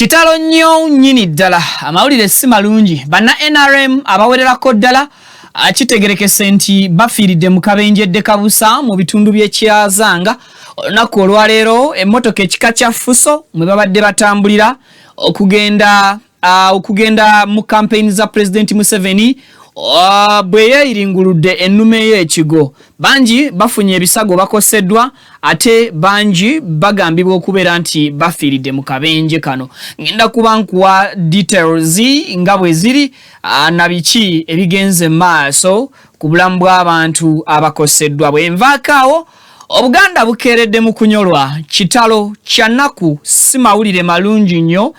Kitalo nnyo nnyini ddala amawulire si malungi banna NRM abawererako ddala kitegerekese nti bafiiridde mu kabenjedde kabusa mu bitundu by'ekyazanga olunaku olwaleero emmotoka ekika kya Fuso mwe babadde batambulira okugenda mu campaign za President Museveni bwe yeeyiringuludde ennume y'ekigo. Bangi bafunye ebisago bakoseddwa ate bangi bagambibwa okubeera nti bafiiridde mu kabenje kano. Ngenda kuba nkuwa details nga bwe ziri na biki ebigenze maaso ku bulamu bw'abantu abakoseddwa. Bwe nvaakaawo Obuganda bukeeredde mu kunyolwa kitalo kya nnaku si mawulire malungi nnyo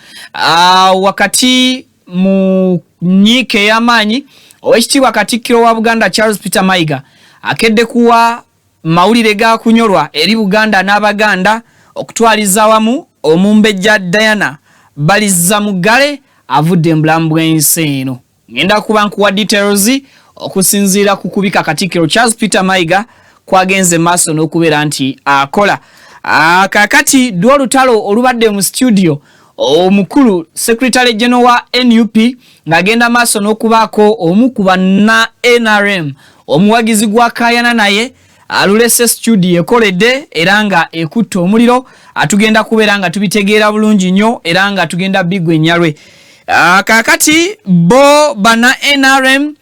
wakati mu nyiike ey'amaanyi Owekitiibwa Katikkiro wa Buganda Charles Peter Mayiga akedde kuwa mawulire ga kunyolwa eri Buganda n'Abaganda okutwaliza wamu Omumbejja Diana Balizza Mugale avudde mu bulamu bw'ensi eno. Ngenda kuba nkuwa details okusinziira ku kubika Katikkiro Charles Peter Mayiga kwagenze maaso n'okubeera nti akola. Kakati dwo lutalo olubadde mu studio omukulu Secretary General wa NUP ngagenda maaso n'okubaako omu ku banna NRM omuwagizi gwa Kayana naye alulese studio ekoledde era nga ekutte omuliro atugenda kubeera nga tubitegeera bulungi nnyo era nga tugenda bigwe nyalwe. Kakati bo banna NRM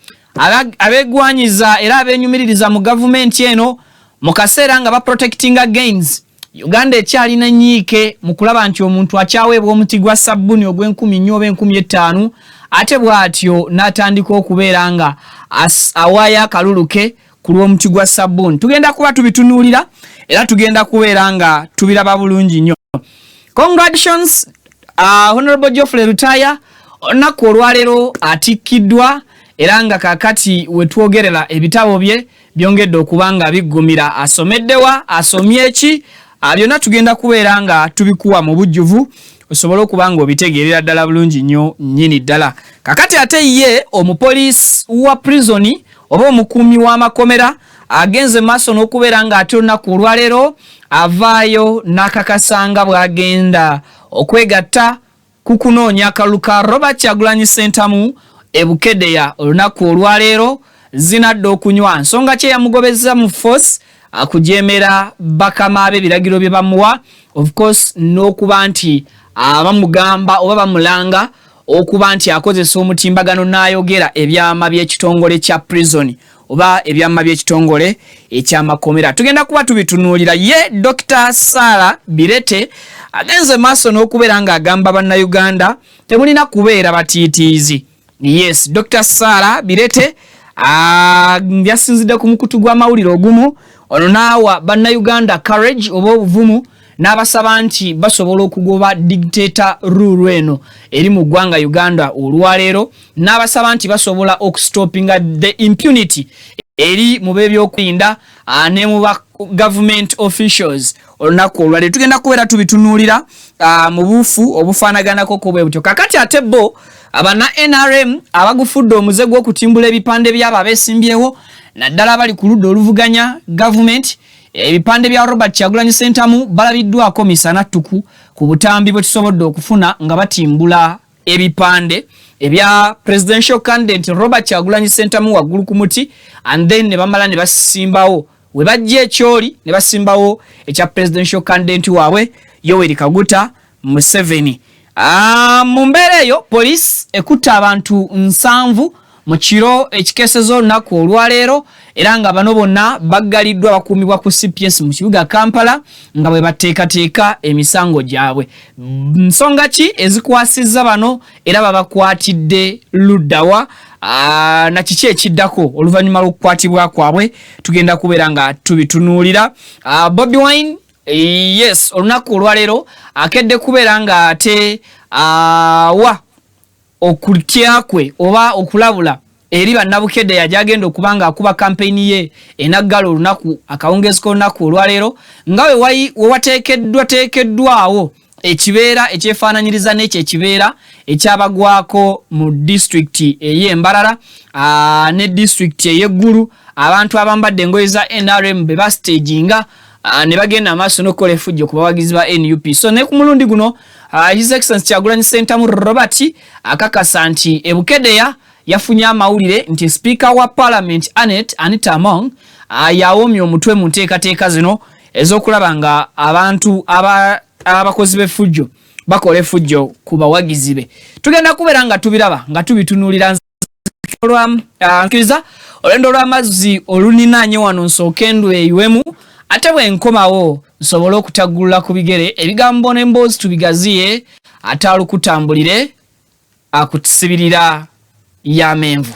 abegwanyiza era abenyumiririza mu government eno mu kaseera nga protecting against Uganda ekyalina nyiike mu kulaba nti omuntu akyaweebwa omuti gwa sabbuni ogw'enkumi oba enkumi etaano ate bw'atyo n'atandika okubeera nga awaayo akaluluke ku lw'omuti gwa sabbuni. Tugenda kuba tubitunuulira era tugenda kubeera nga tubiraba bulungi nnyo. Congratulations Honorable Geoffrey Rutaya olunaku olwaleero atikkiddwa era nga kakati wetwogerera ebitabo bye byongedde okuba nga biggumira. Asomeddewa asomye eki byonna tugenda kubeera nga tubikuwa mu bujjuvu osobole okuba nga obitegeerera ddala bulungi nnyo nnyini ddala. Kakati ate ye omupoliisi wa prisoni oba omukuumi w'amakomera agenze maaso n'okubeera nga ate olunaku olwaleero avaayo n'akakasanga bw'agenda okwegatta ku kunoonya akalulu ka Robert Kyagulanyi Ssentamu ebukedeya olunaku olwaleero zinadde okunywa nsonga kye yamugobeza mu force akujeemera bakama abe biragiro bye bamuwa of course n'okuba nti abamugamba oba bamulanga okuba nti akozesa omutimbagano n'ayogera ebyama by'ekitongole kya prison oba ebyama by'ekitongole ekyamakomera. Tugenda kuba tubitunuulira. Ye Dr. Sarah Birete agenze maaso n'okubeera nga agamba bannayuganda temulina kubeera batiitiizi. Yes, Dr. Sarah Birete yasinzidde ku mukutu gw'amawulire ogumu ono naawa bannayuganda courage oba obuvumu n'abasaba nti basobola okugoba dictator rule eno eri mu ggwanga Uganda olwaleero n'abasaba nti basobola okustopinga the impunity eri mu b'ebyokwerinda ne mu government officials olunaku olwaleero. Tugenda kubeera tubitunuulira mu buufu obufaanaganako ko bwe butyo. Kakati ate bo abana NRM abagufudde omuze gw'okutimbula ebipande by'abo abeesimbyewo naddala bali ku ludda oluvuganya government. Ebipande bya Robert Kyagulanyi Ssentamu balabiddwako misana ttuku ku butambi bwe tusobodde okufuna nga batimbula ebipande ebya presidential candidate Robert Kyagulanyi Ssentamu waggulu ku muti and then ne bamala ne basimbawo we bajja ekyoli ne basimbawo ekya presidential candidate waabwe Yoweri Kaguta Museveni. Mu mbeera eyo police ekutta abantu 7 mu kiro ekikesezo olunaku olwaleero era nga bano bonna baggaliddwa bakuumibwa ku CPS mu kibuga Kampala nga bwe bateekateeka emisango gyabwe. Nsonga ki ezikwasizza bano era babakwatidde luddawa na kiki ekiddako oluvannyuma lw'okukwatibwa kwabwe tugenda kubeera nga tubitunuulira. Bobi Wine yes olunaku olwaleero akedde kubeera nga ate okutyakwe oba okulabula eri bannabukedde yajagenda okubanga akuba kampeyini ye enaggala olunaku akawungeezi k'olunaku olwaleero nga we wateekeddwawo ekibeera ekyefaananyiriza n'ekyo ekibeera ekyabagwako mu district ey'Embarara ne district ey'Eggulu abantu abambadde engoye za NRM be bastaginga ne bagenda maaso n'okukola effujjo ku bawagizi ba NUP. So ne ku mulundi guno His Excellency Kyagulanyi Ssentamu Robert akakasa nti ebukedeya yafunye amawulire nti Speaker wa Parliament Anita Among yawomye omutwe mu nteekateeka zino ez'okulaba nga abantu abakozi b'effujjo bakola effujjo ku bawagizi be. Tugenda kubeera nga tubiraba nga tubitunuulira nkiriza olwendo lw'amazzi oluninaanye wano nsooke endwe eyiwemu ate bwe nkomawo nsobole okutaggulula ku bigere ebigambo n'emboozi tubigaziye ate alukutambulire akutisibirira y'amenvu.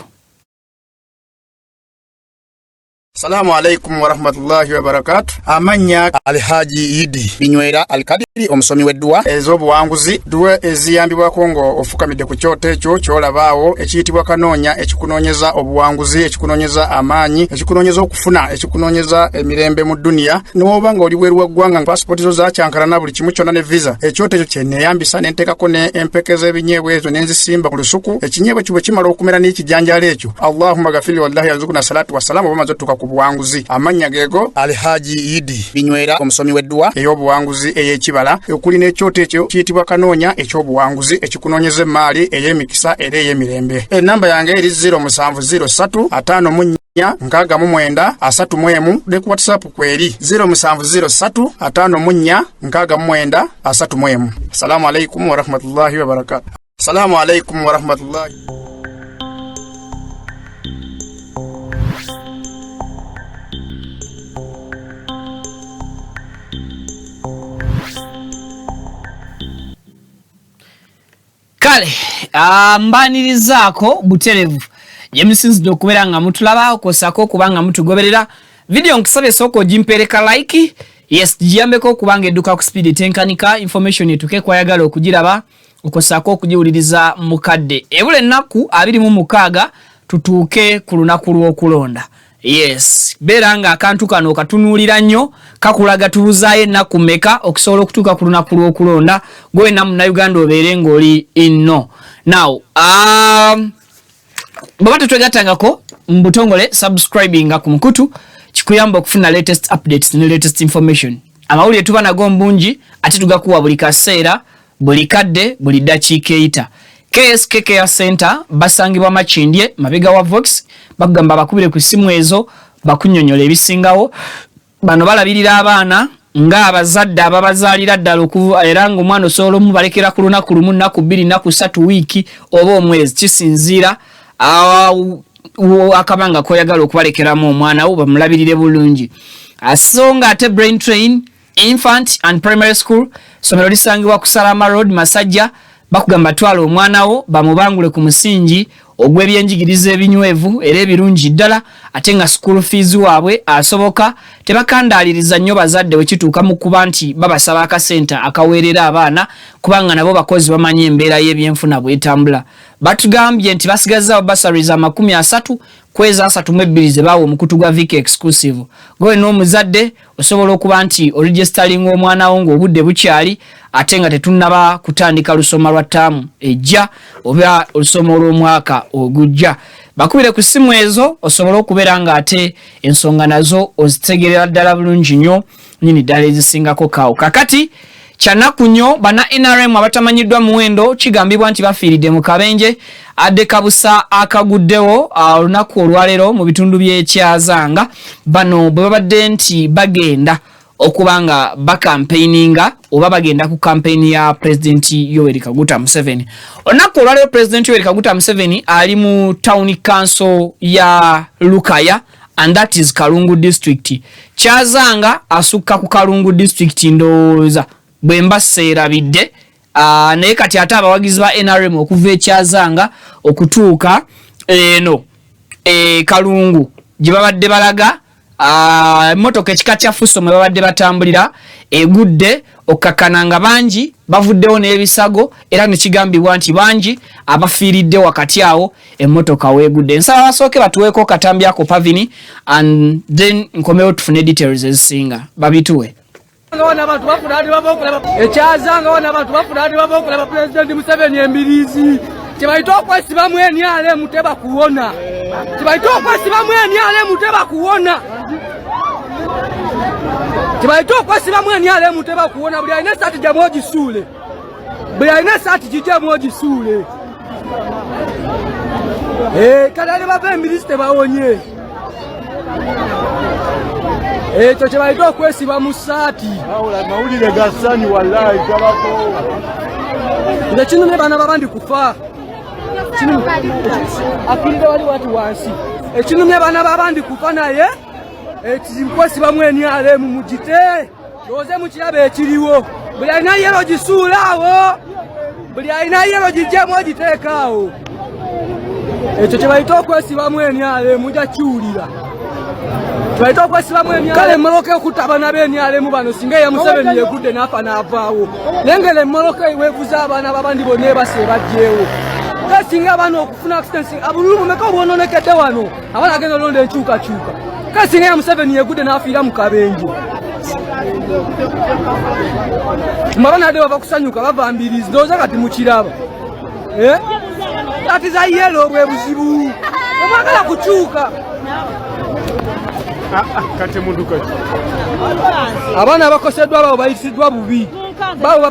Assalamu alaikum wa rahmatullahi wa barakatuh. Amanya Alhaji Idi Binywera Alkadiri omusomi weddwa ez'obuwanguzi duwe eziyambibwa Kongo ofukamidde ku kyoto ekyo kyolabaawo ekiyitibwa kanoonya ekikunoonyeza obuwanguzi ekikunoonyeza amaanyi ekikunoonyeza okufuna ekikunoonyeza emirembe mu dunia n'oba nga oli bweru wa ggwanga passport zo zakyankalana buli kimu kyonna ne visa ekyoto ekyo kyenneeyambisa n'enteekako ne empeke z'ebinyeebwa ezo n'enzisimba ku lusuku ekinyeebwa kibwe kimala okumera n'ekijanjaalo ekyo Allahumma gafiri wallahi yazukuna salatu wassalamu oba mazottuka ku buwanguzi amanya gego Alhaji Idi Binywera omusomi weddwa ey'obuwanguzi ey'ekibala okuli n'ekyoto ekyo kiyitibwa kanoonya eky'obuwanguzi ekikunoonyeza emaali ey'emikisa era ey'emirembe. Enamba yange eri 0703 54 69 ne ku WhatsApp kweri 0703 54 69. Assalamu alaikum wa rahmatullahi wa barakatuh. Assalamu alaikum wa rahmatullahi. Kale mbanirizaako buterevu yemusinzidde okubeera nga mutulaba kosako kubanga mutugoberera video nkusabye soko jimpereka like yes giyambeko kubanga edduka ku speed tenkanika information etuke kwayagala okugiraba okosako okujiwuliriza mukadde ebule ennaku 26 tutuuke ku lunaku lw'okulonda. Yes, beranga akantu kano katunuulira nnyo kakulaga tubuzaayo ennaku mmeka okusobola okutuuka ku lunaku lw'okulonda gwe na Munnayuganda obeere ng'oli inno. Now, baba tetwegattangako mu butongole subscribinga ku mukutu kikuyamba okufuna latest updates ne latest information. Amawulire tuba nago mbungi ate tugakuwa buli kaseera buli kadde buli ddakiika eyita. KSK Care Center basangibwa Makindye mabega wa Vox bagamba bakubire ku simu ezo bakunyonyola ebisingawo bano balabirira abaana nga abazadde ababazaalira ddala okuva era nga omwana osobola omubalekera ku lunaku lumu nnaku 2 nnaku 3 wiiki oba omwezi kisinziira akabanga koyagala okubalekeramu omwana wo bamulabirire bulungi. Asonga ate Brain Train Infant and Primary School somero lisangibwa ku Salama Road Masajja bakugamba twala omwana wo bamubangule ku musingi ogw'ebyenjigiriza ebinywevu era ebirungi ddala ate nga school fees waabwe asoboka tebakandaaliriza nnyo bazadde wekituuka mu kuba nti babasaba akasenta akaweerera abaana kubanga nabo bakozi bamanyi embeera y'ebyenfuna bwetambula. Batugambye nti basigazzaawo bursaries 30 kweza 32 ze baawo omukutu gwa Vic exclusive. Gwe n'omuzadde osobola okuba nti oregistering omwana wo ng'obudde bukyali ate nga tetunnaba kutandika lusoma lwa ttaamu ejja oba olusoma olw'omwaka ogujja. Bakubire ku simu ezo osobola okubeera nga ate ensonga nazo ozitegerera ddala bulungi nnyo nyini ddala ezisingako kaawo. Kakati kyanaku nnyo bana NRM abatamanyiddwa muwendo kigambibwa nti bafiiridde mu kabenje adde kabusa akaguddewo olunaku olwaleero mu bitundu by'ekyazanga bano bwe babadde nti bagenda okubanga bakampaininga oba bagenda ku campaign ya President Yoweri Kaguta Museveni. Olunaku olwaleero President Yoweri Kaguta Museveni ali mu town council ya Lukaya and that is Kalungu district. Kyazanga asukka ku Kalungu district ndowooza bwemba seerabidde naye kati ate abawagizi ba NRM okuva ekyazanga okutuuka eno Kalungu gye babadde balaga motoka ekika kya Fuso mwe babadde batambulira egudde okakana nga bangi bavuddewo n'ebisago era nekigambibwa nti bangi abafiiridde wakati awo emmotoka weegudde. Nsaba basooke batuweeko katambi ako pavini and then nkomewo tufune details ezisinga babituwe. Ekyazanga wana abantu bafuna bakulaba President Museveni embirizi kibaito okwesiba mweni ale muteba kuwona kibaito okwesiba mweni ale muteba kuwona kibaito okwesiba mweni ale muteba kuwona buli ayina sati jamoji sule buli alina saati gijjamu ogisuule kale bava embirizi tebawonye ekyo kye balina okwesiba mu saati mawulire gasanyi wallahi gabako nga kinumye baana babandi kufa akirire wali wati wansi ekinumye baana babandi kufa naye ekikwesibamu enyalemu mugite looze mukiraba ekiriwo buli alina yero gisuulaawo buli alina yero gijjemu ogiteekaawo ekyo kye bayita okwesibamu enyalemu jakiwulira baita okwesibamu emyala kale emmoloka okutta abaana b'enyalemu bano singa eya Museveni yegudde n'afa n'avaawo nengera emmoloka weebuza abaana babandi bonna ebase ebajjeewo kasinga abaana okufuna accident abululu mumeka obwononekedde wano abaana agenda olonda enkyukakyuka kasinga eya Museveni yegudde n'afiira mu kabenje abaana ade bava kusanyuka bava mbirizi ndowooza kati mukiraba kati za yelo bwe buzibu emwagala kukyuka kati munduka abaana abakoseddwa babo bayisiddwa bubi babo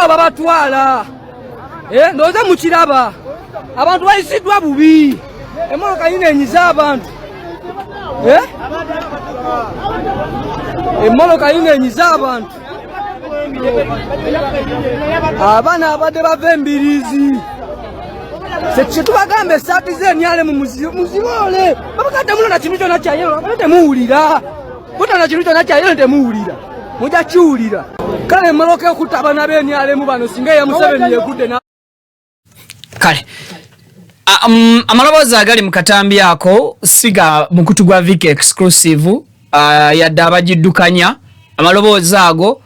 babatwala ndowooza mukiraba abantu bayisiddwa bubi emmoloka yina enyiza abantu emmoloka yina enyiza abantu abaana abadde bava embirizi sekitubagambe esaati z'enyalemu muziboole babakadde mulona kintu kyonna kyayero temuwulira butana kintu kyonna kyayero temuwulira mujja kiwulira kale emmoloka okutta abaana b'enyalemu bano singa eya Museveni yegudde kale amaloboozi agali mu katambi ako siga mukutu gwa Viki exclusive yadde abagiddukanya amaloboozi ago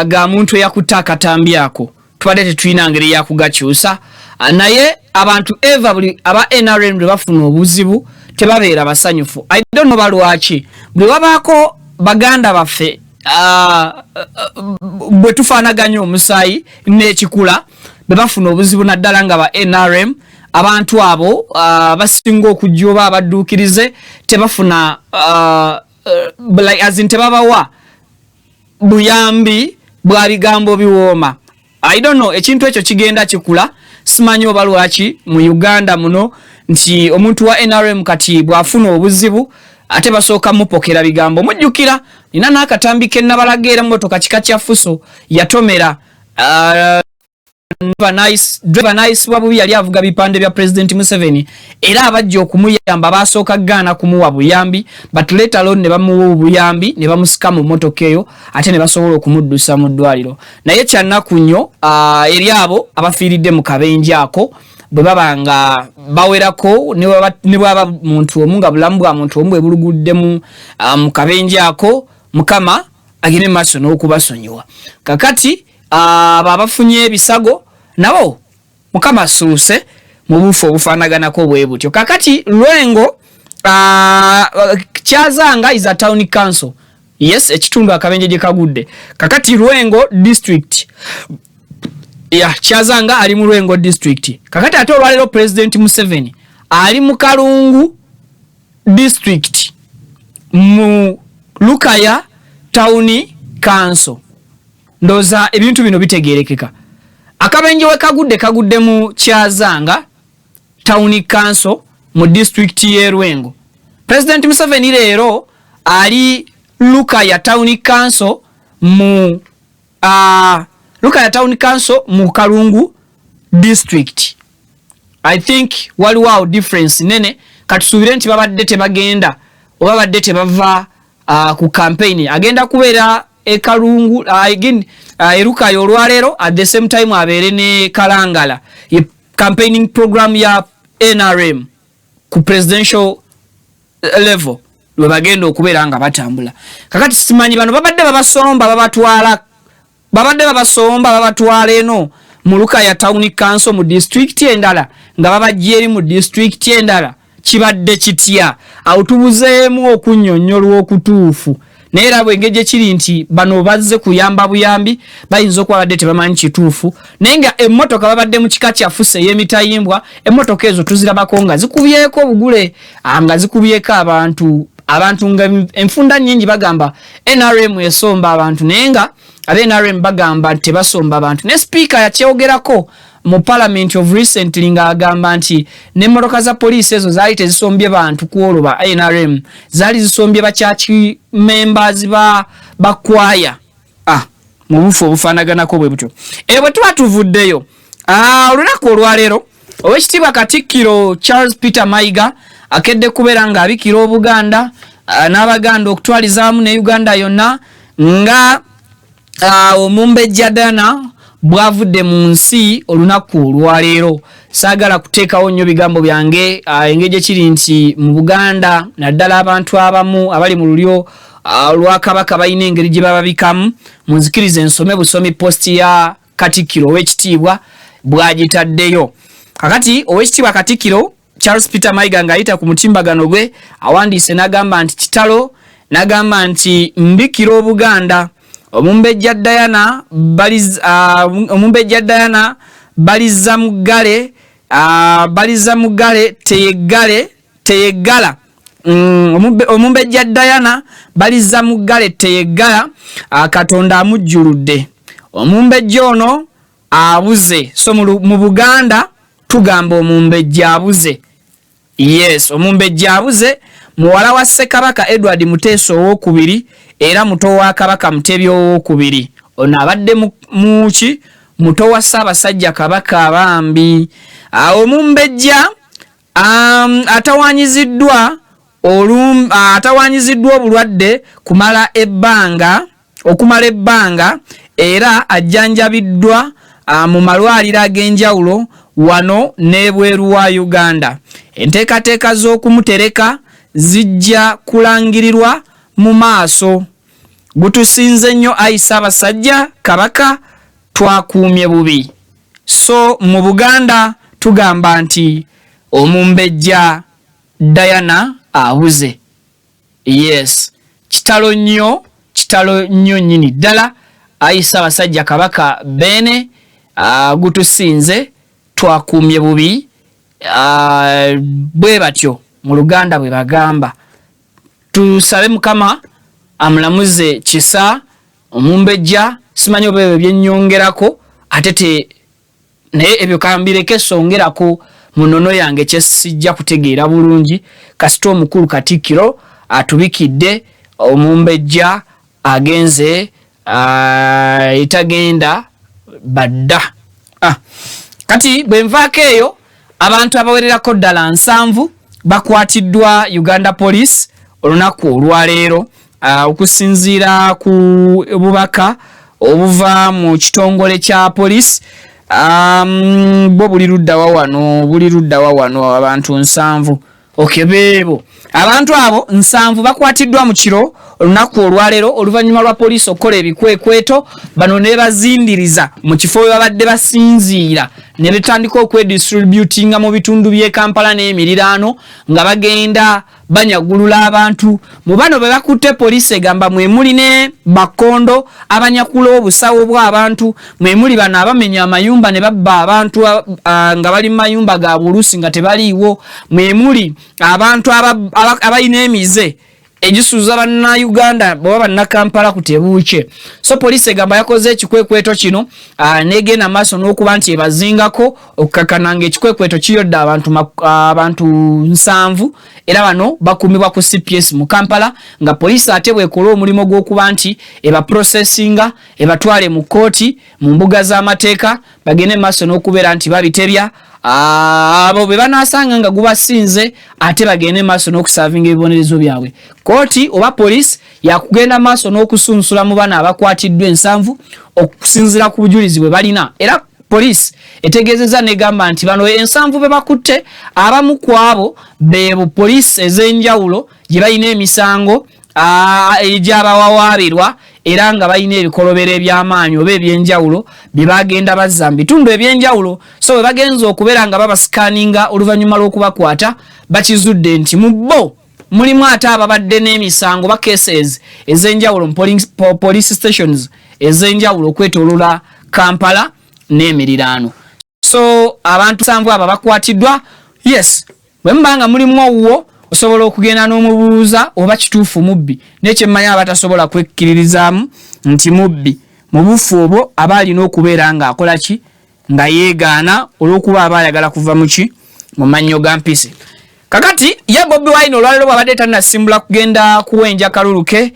ga muntu eyakutta akatambi ako tubadde tetulina ngeri yakugakyusa naye abantu eva buli aba NRM bwe bafuna obuzibu tebabeera basanyufu. I don't know balwaki bwe wabaako baganda baffe bwe tufaanaganya omusaayi n'ekikula bwe bafuna obuzibu naddala nga ba NRM abantu abo basinga okujja oba abadduukirize tebafuna tebabawa buyambi bwa bigambo biwooma. I don't know ekintu ekyo kigenda kikula simanyi oba lwaki mu Uganda muno nti omuntu wa NRM kati bwafuna obuzibu ate basooka mupokera bigambo mujjukira nina n'akatambi ke nabalageera mmotoka kika kya Fuso yatomera driver nice wabubi yali avuga bipande bya President Museveni era abajja okumuyamba basooka gaana kumuwa buyambi but later alone ne bamuwa buyambi ne bamusika mu mmotoka eyo ate ne basobola okumuddusa mu ddwaliro naye kyannaku nnyo eri abo abafiiridde mu kabenje ako bwe babanga bawerako ne bwaba muntu omu nga bulamu bwa muntu omu bwe buluguddemu mu kabenje ako Mukama agire maaso n'okubasonyiwa kakati abafunye ebisago nabo Mukama asuuse mu bufu obufaanaganako bwe butyo kakati Lwengo Kyazanga is a town council yes ekitundu akabenje gye kagudde kakati Lwengo district Kyazanga ali mu Lwengo district kakati ate olwalero President Museveni ali mu Kalungu district mu Lukaya town council ndoza ebintu bino bitegerekeka akabenje we kagudde mu Kyazanga town council mu district ye Lwengo President Museveni leero ali Lukaya town council mu mu Kalungu district. I think waliwo difference nene katusubire nti babadde tebagenda oba badde tebava ku campaign agenda kubeera Kalungu again Lukaya olwalero at the same time abeere ne Kalangala campaigning program ya NRM ku presidential level lwe bagenda okubeera nga batambula kakati simanyi bano babadde babatwala eno mu Lukaya town council mu district endala nga babajja eri mu district endala kibadde kitya awo tubuzeemu okunnyonnyolwa okutuufu naye era bwengejje kiri nti bano bazze kuyamba buyambi bayinza okuba badde tebamanyi kituufu naye nga emmotoka babadde mu kika kya Fuso ey'emitayimbwa emmotoka ezo tuzirabako nga zikubyeko obugule nga zikubyeko abantu nga enfunda nnyingi bagamba NRM esomba abantu naye nga NRM bagamba nti basomba abantu ne speaker yakyogerako mu parliament of recently nga agamba nti ne motoka za police ezo zaali tezisombye bantu kuoloba NRM zaali zisombye ba church members ba choir mu bufu obufanaganako bwe butyo bwe tuba tuvuddeyo olunaku olwaleero Owekitiibwa Katikkiro Charles Peter Mayiga akedde kubeera nga abikira Obuganda n'Abaganda okutwalizaamu ne Uganda yonna nga Omumbejja Dana bwavudde mu nsi olunaku olwaleero. Saagala kuteekawo nnyo bigambo byange engeri kiri nti mu Buganda naddala abantu abamu abali mu lulyo lwa Kabaka balina engeri gye bababikamu. Munzikirize nsome busomi post ya Katikkiro Owekitiibwa bwagitaddeyo. Kakati Owekitiibwa Katikkiro Charles Peter Mayiga ng'ayita ku mutimbagano gwe awandiise n'agamba nti kitalo n'agamba nti mbikira Obuganda Omumbejja Diana baliza mugale teyeggala Omumbejja Diana baliza mugale teyeggala Katonda amujjuludde. Omumbejja ono abuze. So mu Buganda tugamba Omumbejja abuze. Yes, Omumbejja abuze. Muwala wa Ssekabaka Edward Muteesa owookubiri era muto wa Kabaka Mutebi owookubiri. Ono abadde muki muto wa Ssaabasajja Kabaka Abambi. Omumbejja atawanyiziddwa obulwadde okumala ebbanga era ajjanjabiddwa mu malwaliro ag'enjawulo wano n'ebweru wa Uganda. Enteekateeka z'okumutereka zijja kulangirirwa mu maaso. Gutusinze nnyo ayi Ssaabasajja Kabaka twakuumye bubi. So mu Buganda tugamba nti Omumbejja Diana abuze. Yes, kitalo nnyo nnyini ddala ayi Ssaabasajja Kabaka bene gutusinze twakuumye bubi. Bwe batyo mu Luganda bwe bagamba. Tusabe Mukama amulamuze kisa Omumbejja. Simanyi oba ebyo byennyongerako ate naye ebyo kambireke songerako munono yange kyesijja kutegeera bulungi kasita omukulu Katikkiro atubikidde Omumbejja agenze etagenda badda. Kati bwe nvaako eyo abantu abawererako ddala 7 bakwatiddwa Uganda Police olunaku olwaleero okusinziira ku bubaka obuva mu kitongole kya police. Bo buli ludda wa wano abantu 7. Okebebo abantu abo 7 bakwatiddwa mu kiro olunaku olwaleero oluvannyuma lwa police okukola ebikwekweto bano ne bazindiriza mu kifo we babadde basinziira ne betandika okwedistributinga mu bitundu by'e Kampala n'emiriraano nga bagenda banyagulula abantu. Mu bano be bakutte police egamba mwe muli ne bakondo abanyakula obusawo bw'abantu, mwe muli bano abamenya amayumba ne babba abantu nga bali mu mayumba ga bulusi nga tebaliiwo, mwe muli abantu abalina emize ejisuuza banna Uganda baba banna Kampala kutebuuke. So police egamba yakoze ekikwekweto kino negenda maaso n'okuba nti ebazingako okukakana ekikwekweto kiyodde abantu 7 era bano bakumibwa ku CPS mu Kampala nga police ate bwekola omulimo gw'okuba nti eba processinga ebatwale mu kooti mu mbuga z'amateeka bagende maaso n'okubeera nti babitebya abo be banasanga nga gubasinze ate bagende maaso n'okusavinga ebibonerezo byabwe. Kooti oba police yakugenda maaso n'okusunsula mu bana abakwatiddwa 7 okusinzira ku bujulizi bwe balina. Era police etegeezezza negamba nti bano 7 be bakutte abamu ku abo be police ez'enjawulo gye balina emisango egy'abawawaabirwa era nga balina ebikolobero eby'amaanyi oba ebyenjawulo bye bagenda bazza mu bitundu ebyenjawulo. So bwe bagenza okubeera nga babasikaninga oluvannyuma lw'okubakwata bakizudde nti mu bo mulimu ate ababadde n'emisango ba cases ez'enjawulo mu police stations ez'enjawulo okwetoolola Kampala n'emiriraano. So abantu 7 abo bakwatiddwa. Yes, bwe mbanga mulimu owuwo osobola okugenda n'omubuuza oba kituufu mubbi, n'ekyemmanya abatasobola kwekkiririzaamu nti mubbi mu bufu obwo abali n'okubeera nga akola ki nga yeegaana olw'okuba abayagala kuva mu ki mu mannyo ga mpisi. Kakati ye Bobi Wine olwaleero bw'abadde tannasimbula kugenda kuwenja kalulu ke,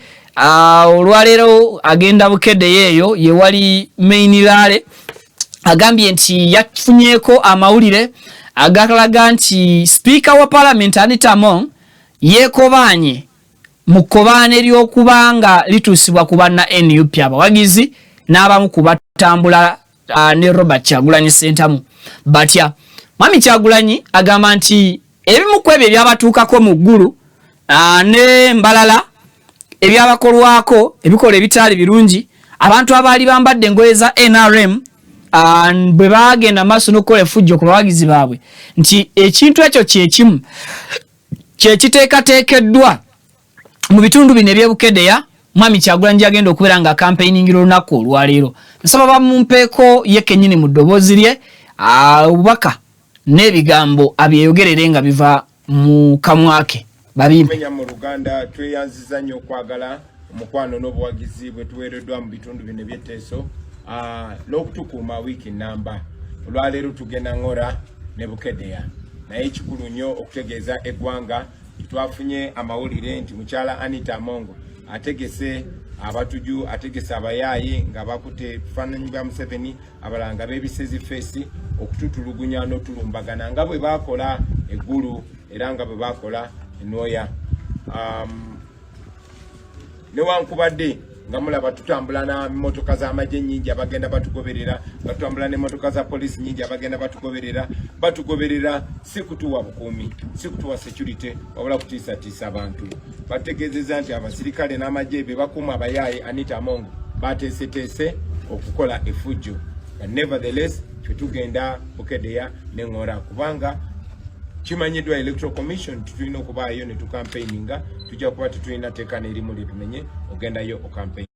olwaleero agenda Bukedde yeeyo ye wali main rally, agambye nti yafunyeeko amawulire agalaga nti Speaker wa Parliament Anita Among yeekobanye mu kkobaane ery'okubanga lituusibwa ku banna NUP abawagizi n'abamu ku batambula ne Robert Kyagulanyi Ssentamu batya. Mwami Kyagulanyi agamba nti ebimu ku ebyo ebyabatuukako mu ggulu ne mbalala ebyabakolwako ebikola ebitaali birungi, abantu abaali bambadde engoye za NRM bwe bagenda maaso n'okukola effujjo ku bawagizi baabwe, nti ekintu ekyo kyekimu kyekiteekateekeddwa mu bitundu bino eby'Ebukeddeya. Mwami Kyagulanyi agenda okubeera nga campaigningira olunaku olwaleero. Nsaba bamumpeeko ye kennyini mu ddoboozi lye obubaka n'ebigambo abyeyogerere nga biva mu kamwa ke babimpe. Mu Luganda tweyanziza nnyo okwagala omukwano n'obuwagizi bwe tuweereddwa mu bitundu bino eby'Etteeso n'okutukuuma wiiki nnamba. Olwaleero tugenda Ngora ne Bukeddeya, naye kikulu nnyo okutegeeza eggwanga twafunye amawulire nti mukyala Anita Among ategese abatuju, ategese abayaayi nga bakute ebifaananyi bya Museveni, abalanga b'ebisezi feesi okututulugunya n'otulumbagana nga bwe baakola eggulu era nga bwe baakola ennooya. Newankubadde nga mulaba tutambula na mmotoka z'amagye nnyingi abagenda batugoberera, batambula n'emmotoka za poliisi nnyingi abagenda batugoberera si kutuwa bukuumi, si kutuwa security, wabula kutiisatiisa abantu. Bategeezezza nti abasirikale n'amagye be bakuuma abayaayi Anita Among bateeseteese okukola effujjo. Nevertheless tugenda Bukeddeya ne Ngora kubanga kimanyiddwa Electoral Commission tulina okubaayo ne tukampeininga, tujja kuba tetulina teeka n'erimu lyetumenye ogendayo okampeyini.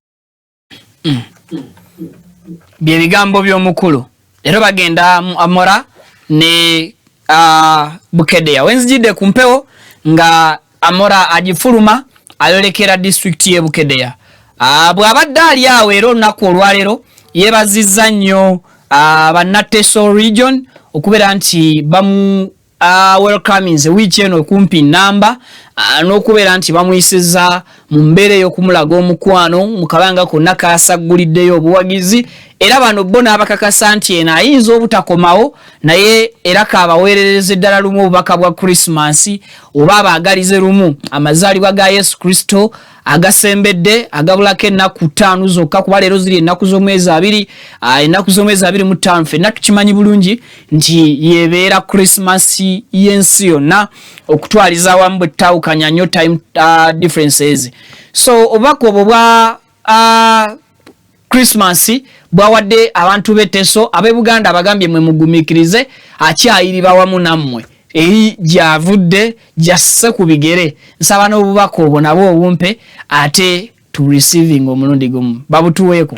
Bye bigambo by'omukulu. Leero bagenda Amora ne Bukeddeya. Wenzijidde ku mpewo nga Amora agifuluma ayolekera district y'e Bukeddeya. Bw'abadde ali awo era olunaku olwaleero yeebazizza nnyo Bannateso region okubeera nti bamu welcoming ze wiiki eno okumpi nnamba n'okubeera nti bamuyisiza mu mbeera ey'okumulaga omukwano mu kabanga konna kasagguliddeyo obuwagizi, era bano bo n'abakakasa nti eno ayinza obutakomawo naye era kaabaweerereza eddala lumu obubaka bwa Krismasi oba abaagalize lumu amazaalibwa ga Yesu Kristo agasembedde agabulako ennaku 5 zokka kuba leero ziri ennaku z'omwezi 2 ennaku z'omwezi 25 ffenna tukimanyi bulungi nti yebeera Krismasi y'ensi yonna okutwaliza awamu bwe tutawukanya nnyo time differences. So obubaka obwo bwa Krismasi bwawadde abantu b'Etteeso ab'e Buganda abagambye mwe mugumiikirize akyayirira wamu nammwe eri gyavudde jasse ku bigere. Nsaba n'obubaka obwo nabwo obumpe ate to receiving omulundi gumu babutuweeko.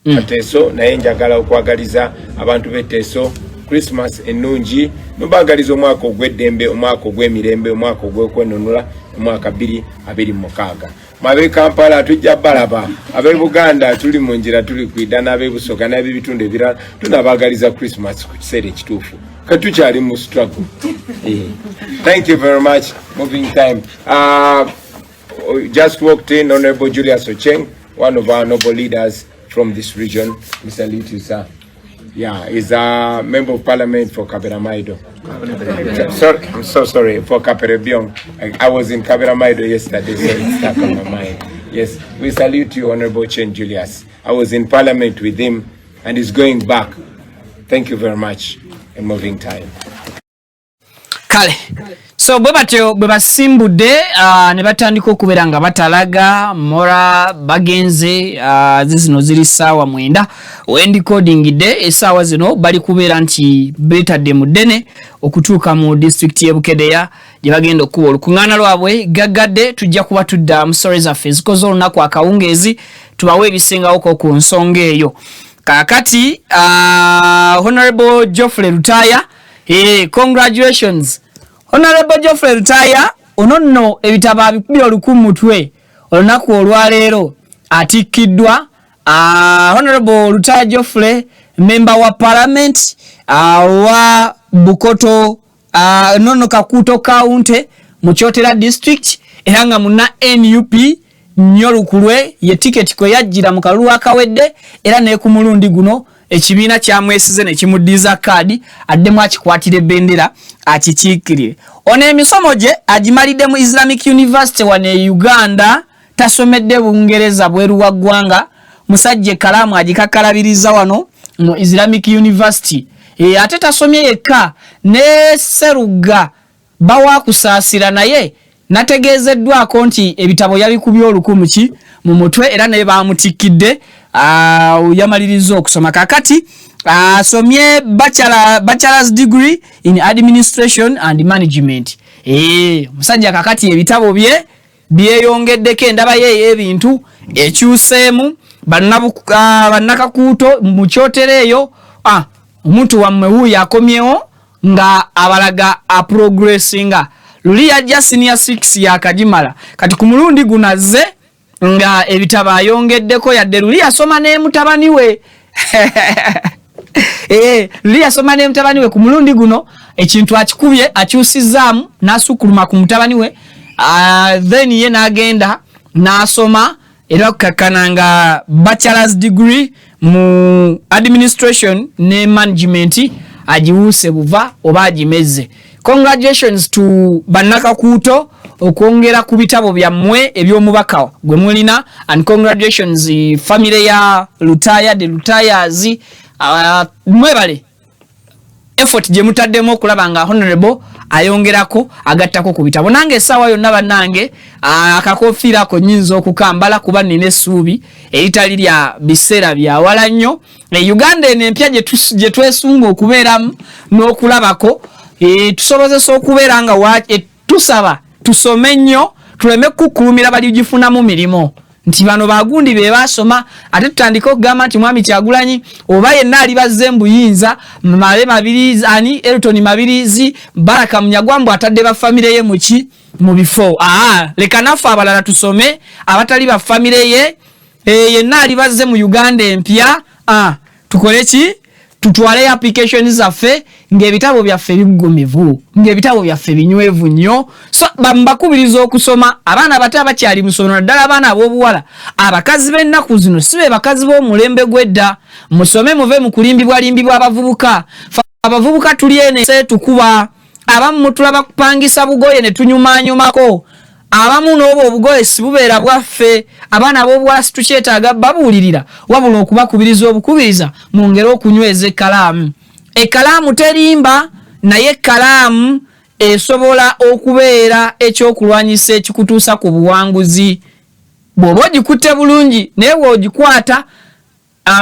Etteeso naye njagala okwagaliza abantu b'Etteeso Christmas ennungi, nubagaliza omwaka ogw'eddembe, omwaka ogw'emirembe, omwaka ogw'okwenunula, omwaka 2026. Mabe Kampala tujja balaba, abe Buganda tuli mu njira tuli kwida n'abe Busoga n'abe bitundu ebirala tunabagaliza Christmas ku kiseera ekituufu. Katukyali mu struggle. Thank you very much. Moving time. Just walked in Honorable Julius Ocheng, one of our noble leaders from this region. We salute you, sir. Yeah, he's a member of parliament for Kaberamaido. Sorry, I'm so sorry, for Kaperebiong. I was in Kaberamaido yesterday, so it's stuck on my mind. Yes, we salute you, Honorable Ocheng Julius. I was in parliament with him, and he's going back. Thank you very much. And moving time. Kale. So bwe batyo bwe basimbudde ne batandika okubeera nga batalaga mora bagenze zino ziri ssaawa 9 wendi codingidde essaawa zino bali kubeera nti betadde mu ddene okutuuka mu district y'e Bukeddeya gye bagenda okuba olukuŋŋaana lwabwe gaggadde. Tujja kuba tudda mu stories zaffe zikoze olunaku akawungeezi tubawe ebisingawoko ku nsonga eyo. Kakati Honorable Geoffrey Rutaya, congratulations Honorable Geoffrey Rutaya, ononno ebitabo abikubye oluku mutwe olunaku olwaleero atikiddwa Honorable Lutaya Geoffrey, member wa parliament wa Bukoto nono Kakuto County Muchotera district era nga muna NUP Nyorukulwe ye ticket kwe yajjira mu kalulu akawedde era ne ku mulundi guno ekibiina kyamwesize ne kimudiza kadi addemu akikwatire bendera akikiikirire. Ono emisomo gye agimalidde mu Islamic University wane Uganda, tasomedde Bungereza bweru wa ggwanga. Musajje kalamu agikakalabiriza wano mu Islamic University. Ate tasomye yekka ne Seruga bawa kusaasira naye nategezeddwako nti ebitabo yabikubye olukumu mu mutwe era naye bamutikidde yamaliriza okusoma. Kakati asomye bachelor's degree in administration and management. Musajja kakati ebitabo bye byeyongeddeko endaba ye ebintu ekyuseemu bannakakuuto mu kyotereeyo omuntu wammwe wuuyo akomyewo nga abalaga progressinga. Luli yajja senior 6 yakagimala kati ku mulundi gunaze nga ebitabo ayongeddeko yadde Luli yasoma ne mutabani we Luli yasoma ne mutabani we ku mulundi guno ekintu akikubye akyusizaamu n'asukuluma ku mutabani we then ye n'agenda n'asoma era kakananga bachelor's degree mu administration ne management ajiwuse buva oba ajimeze. Congratulations to bannakakuuto okwongera ku bitabo byammwe eby'omubaka gwe mulina, and congratulations family ya Lutaya de Lutayas mwebale effort gye mutaddemu okulaba nga honorable ayongerako agattako ku bitabo. Nange essaawa yonna bannange akakofiirako nnyinza okukambala kuba nina essuubi eritali lya biseera bya wala nnyo. Uganda eno empya gye twesunga okubeeramu n'okulabako tusobozesa okubeera nga tusaba tusome nnyo tuleme kukulumira bali gifunamu mirimo nti bano bagundi be basoma ate tutandika okugamba nti Mwami Kyagulanyi oba yenna ali bazze mbuyinza Male Mabirizi ani Elton Mabirizi Baraka Munyagwambu atadde ba family ye muki mu bifo. Leka nafa abalala tusome abatali ba family ye yenna ali bazze mu Uganda empya tukole ki tutwale applications zaffe ng'ebitabo byaffe bigumivu ng'ebitabo byaffe binywevu nnyo. So bambakubiriza okusoma abaana abato abakyali musomero ddala abaana ab'obuwala abakazi b'ennaku zino si be bakazi b'omulembe gw'edda. Musome muve mu kulimbibwa abavubuka. Abavubuka tuli ene tukuba abamu mutulaba kupangisa bugoye ne tunyumanyumako abamu n'obwo obugoye sibubeera bwaffe. Abaana ab'obuwala situkyetaaga babuulirira wabula okubakubiriza obukubiriza mu ngero okunyweza ekkalaamu. Ekkalaamu terimba naye ekkalaamu esobola okubeera ekyokulwanyisa ekikutuusa ku buwanguzi. Bw'oba ogikutte bulungi naye bw'ogikwata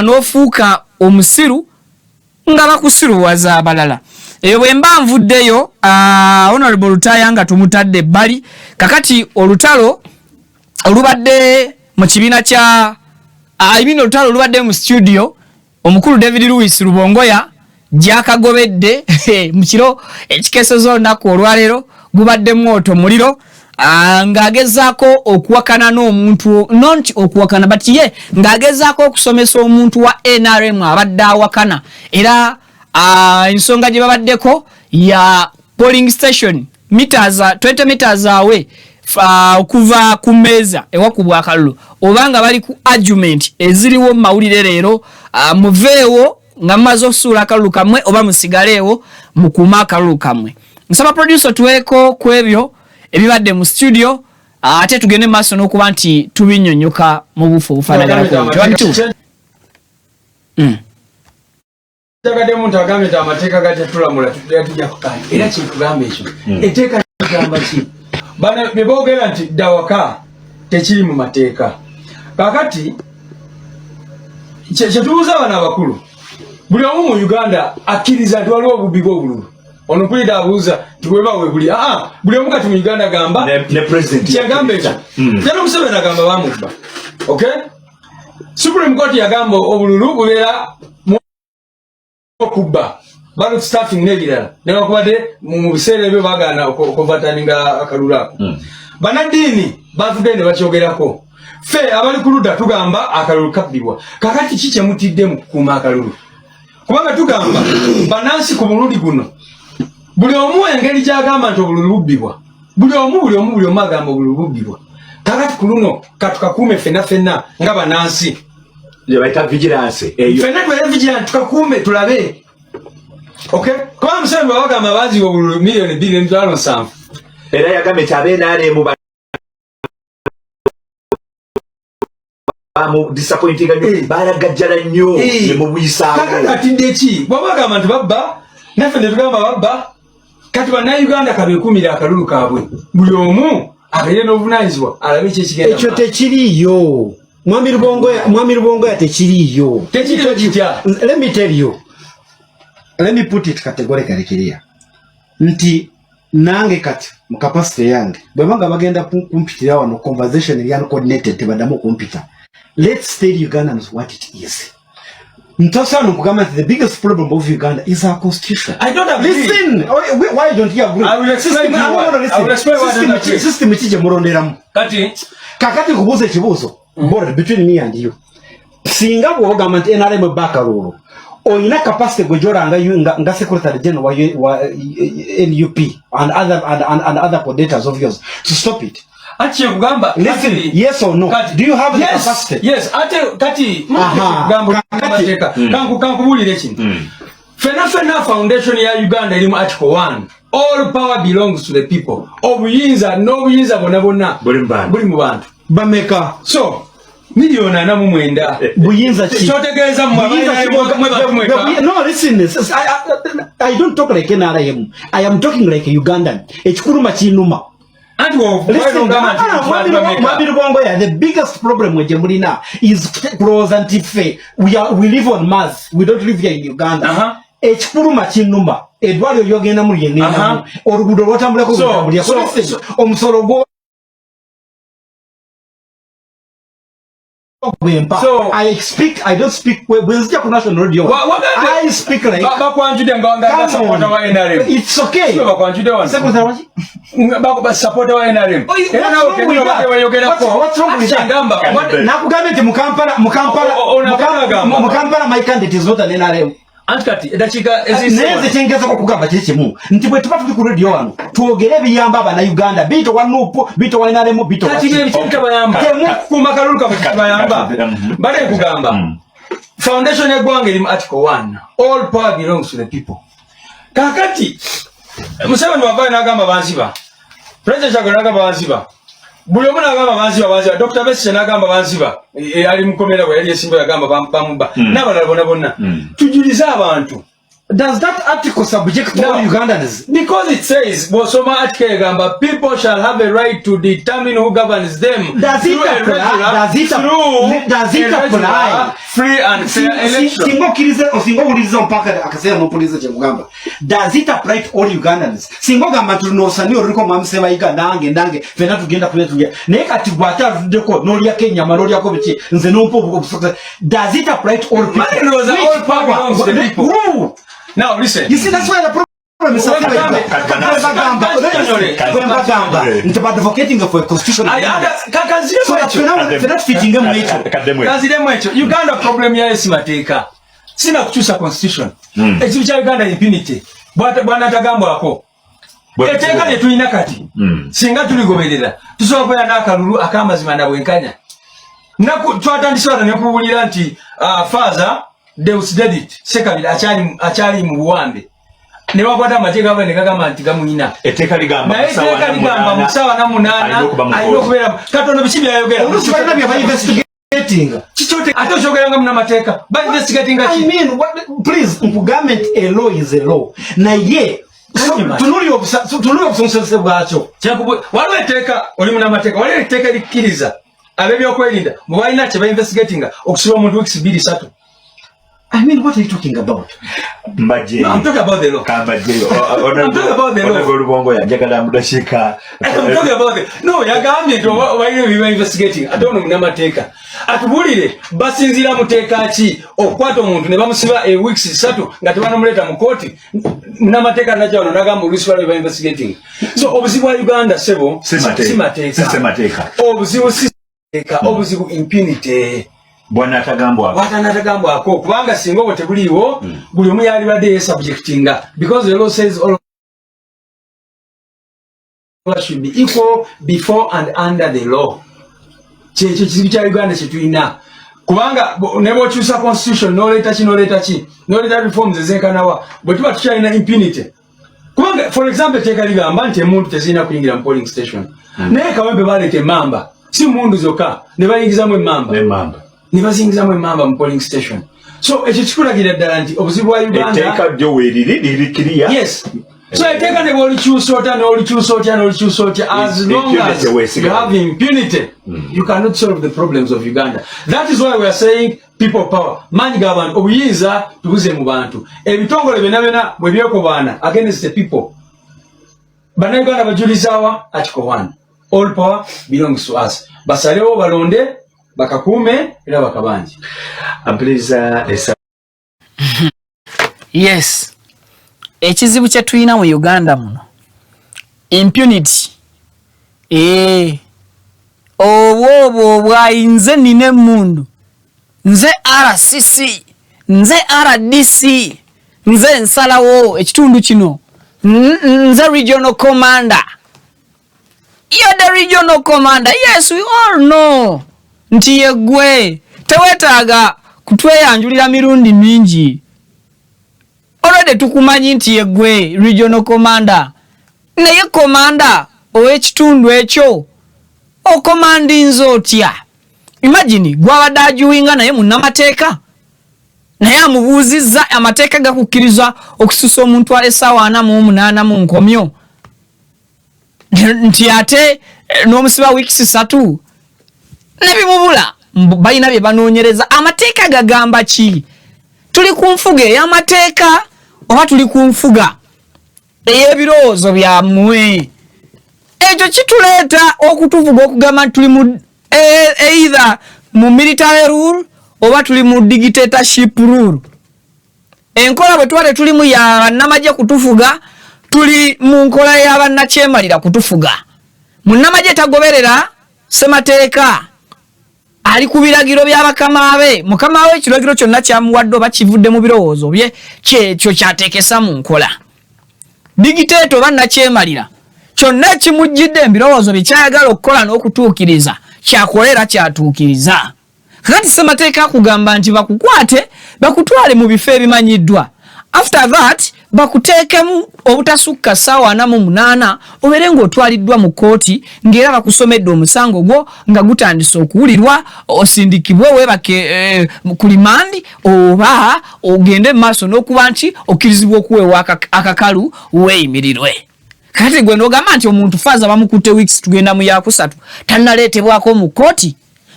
n'ofuuka omusiru nga bakusiruwaza abalala. Eyo bwe mba nvuddeyo Honorable Lutaya nga tumutadde ebbali. Kakati olutalo olubadde mu kibiina kya olutalo olubadde mu studio omukulu David Louis Rubongoya gyakagobedde mu kiro ekikesezo olunaku olwaleero gubadde mwoto muliro ng'agezaako okuwakana n'omuntu not okuwakana but ye ng'agezaako okusomesa omuntu wa NRM abadde awakana era ensonga gye babaddeko ya polling station meters 20 meters away okuva ku mmeeza ewakubwa akalulu obanga bali ku argument eziriwo mu mawulire leero muveewo nga mumaze okusuula akalulu kamwe oba musigaleewo mukuuma akalulu kamwe. Nsaba producer tuweeko ku ebyo ebibadde mu studio ate tugende maaso n'okuba nti tubinnyonnyoka mu bufu obufaanaganako. Tagadde muntu agambe nti amateeka gajatulamula tujja kukanya era kyekugamba ekyo etteeka ligamba ki bana be boogera nti dawaka tekiri mu mateeka. Kakati kyetubuuza abana abakulu buli omu mu Uganda akkiriza nti waliwo obubbi bw'obululu ono kulida abuuza tibweba we buli buli omu kati mu Uganda gamba ne president kyagamba ekyo tero Museveni agamba bamubba. Okay, Supreme Court yagamba obululu bubeera okubba balo staffing nebirala nebakubadde mu biseera ebyo bagana okuvataninga akalulu ako. Banaddiini bavuge ne bakyogerako fe abali kuluda tugamba akalulu kabbibwa kakati kiche mutidde mu kukuuma akalulu kubanga tugamba banansi ku bululi guno buli omu engeri gyagamba nti obululu bubbibwa buli omu agamba obululu bubbibwa kakati ku luno katukakuume fenna nga banansi je baita vigilance fenna twere vigilance tukakuume tulabe okay kwa msembe bagamba bazi obululu milioni 2.7 era yagambe kyabenaale mu amu disappointing nyo baragajjala nnyo ne mu buyisaawo kati ndeki babagamba nti babba nafe ne tugamba babba kati bana Uganda kabekumira akalulu kaabwe buli omu abaye n'obuvunanyizibwa alabe kyekigenda ekyo tekiriyo mwami Rubongo ya tekiriyo kitya. Let me tell you, let me put it categorically clear nti nange kati mu capacity yange bwebanga bagenda kumpitira wano conversation eri coordinated tebadamu kumpita. Let's tell Ugandans what it is. Ntasano kugamba the biggest problem of Uganda is our constitution. I don't agree. Listen, why don't you agree? I will explain what system chije muronderamu. Kakati kubuza ekibuzo. Board between me and you. Singa bwogamba nti NRM bakalulu. Oyina capacity gojora nga secretary general wa NUP and other coordinators of yours to stop it. Achi kugamba listen, yes or no? Do you have the capacity? Yes, ate kati kugamba mateka kankubulire kintu. Fena foundation ya Uganda ilimu article 1. All power belongs to the people. Obuyinza n'obuyinza bonna buli mu bantu. Bameka. So miliona na mumwenda buyinza ki chotegereza mwe no listen, I don't talk like NRM. I am talking like a Ugandan. Ekikuluma kinuma. And the biggest problem with Jamurina is close and tife. We live on Mars. We don't live here in Uganda. Echkuruma chinumba. Edward yogena muri yenena. Orugudo watambula ko gutambula. So omusoro I don't speak national radio. I speak like it's okay. Support wa NRM. What's wrong with that? Mukampala my candidate is not an NRM. Antikati edachika neze chengeza ko kugamba kyekimo nti bwe tuba tuli ku radio wano tuogere biyamba abana Uganda bito wanupo bito wanaremo bito kati bye bichita bayamba kuma kalulu ka bayamba bale kugamba foundation ya gwange lim article 1 all power belongs to the people kakati musaba ndwavaye nagamba banziba president chagona nagamba banziba buli omuna agamba banziba Dr. Bessie nagamba banziba ali mukomera bwe yali esimba yagamba bamuba n'abalala bonna tujuliza abantu. Does that article subject all Ugandans? Because it says Bosoma article gamba people shall have a right to determine who governs them. Does it apply? Free and fair election. Singo uliza mpaka akasema mupoliza chemugamba. Does it apply to all Ugandans? Singo gamba tunosani oriko mamseba iga nange fena tugenda kuyetuya. Neka tibwata rudeko noli ya Kenya manoli ya kobichi nze nompo. Does it apply to all people? All power belongs to the people. Now listen. You see, that's why the problem is it's about advocating for a constitution. Uganda problem ya esimateka. Sina kuchusa constitution. Ekibicha Uganda impunity. Bwana tagambo ako. Eteka ne tulina kati. Singa tuligoberera. Tusobola ya nakalulu akamazima na bwenkanya. Naku twatandiswa ne kubulira nti father Deus dedit sekabira achali mu buwambe ne bakwata amateeka abane kagamba nti gamunyina eteka ligamba musawa na munana ayo kubera katono bichibi ayogera ulusubira bya investigating chichote atosogera nga muna mateeka by investigating I mean please government a law is a law na ye tunuli obusonse bwacho cyakubo waliwo etteeka oli muna mateeka waliwo etteeka likiriza abebyo okwelinda mu balina kye ba investigating okusiba omuntu weeks 2-3. I mean, what are you talking about? Mbaje. No, I'm talking about the law. Kambaje. I'm talking about the law. Rubongo ya jagala mudashika. I'm talking about it. No, yagambye to we were investigating. I don't know namateka. Atubulire basinzira muteka ki okwata omuntu ne bamusiba a weeks 3 ngati banamuleta mu court namateka najalo nagamba uliswa we were investigating. So obuzibu wa Uganda sebo simateka. Simateka. Obuzibu obuzibu impunity bwana atagambwa ako kubanga singa obo tebuliwo buli omu yali badde subjectinga because the law says all should be equal before and under the law. Kyekyo kizibu kya Uganda kye tulina kubanga ne bw'okyusa constitution n'oleeta reforms ezenkanawa bwe tuba tukyalina impunity kubanga for example teeka ligamba nti emuntu tezirina kuyingira mu polling station naye Kawempe baleeta emmamba si mundu zokka ne bayingizamu emmamba ne bazingizamu emmamba mu polling station so ekyo kikulagira ddala nti obuzibu bwa Uganda etteeka lyo weeriri kiriya yes so etteeka ne bw'olikyusa otya as long as you have impunity you cannot solve the problems of Uganda. That is why we are saying people power manyi g'abantu obuyinza tubuze mu bantu ebitongole byonna bwe byekobaana against the people bannayuganda bajulizaawa Article 1 all power belongs to us basalewo balonde bakakuume era bakabanje yes ekizibu kye tulina mu Uganda muno impunity obwo bwayinze nine mundu nze RCC nze RDC nze nsalawo ekitundu kino nze regional commander. You're the regional commander. Yes, we all know nti yegwe tewetaaga kutweyanjulira mirundi mingi already tukumanyi nti yegwe regional commander naye commander ow'ekitundu ekyo okomandinza otya. Imagine gwabadde ajuwinga naye munnamateeka naye amubuuzizza amateeka gakukkiriza okususa omuntu essaawa 48 mu nkomyo nti ate n'omusiba wiikisi 3 nebimubula balina bye banoonyereza. Amateeka gagamba ki? Tuli ku nfuga ey'amateeka oba tuli ku nfuga ey'ebirowoozo byammwe? Ekyo kituleeta okutuvuga okugamba tuli mu either mu military rule oba tuli mu dictatorship rule. Enkola bwe twale tuli mu ya bannamagye kutufuga, tuli mu nkola y'abannakyemalira kutufuga. Munnamagye tagoberera ssemateeka, ali ku biragiro by'abakama be. Mukama we ekiragiro kyonna kyamuwadde oba kivudde mu birowoozo bye, kyekyo kyateekesa mu nkola. Dictator oba nnakyemalira kyonna ekimujjidde ebirowoozo bye kyayagala okukola n'okutuukiriza kyakolera kyatuukiriza. Kakati ssemateeka akugamba nti bakukwate bakutwale mu bifo ebimanyiddwa. After that bakuteekemu obutasukka ssaawa 48 obeere ng'otwaliddwa mu kooti ng'era bakusomedde omusango gwo nga gutandise okuwulirwa, osindikibwe weebake ku limandi oba ogende mu maaso n'okuba nti okkirizibwa okuweebwa akakalu weeyimirirwe. Kati gwe n'ogamba nti omuntu faaza bamukutte weeks tugenda mu yakusatu tannaleetebwako mu kooti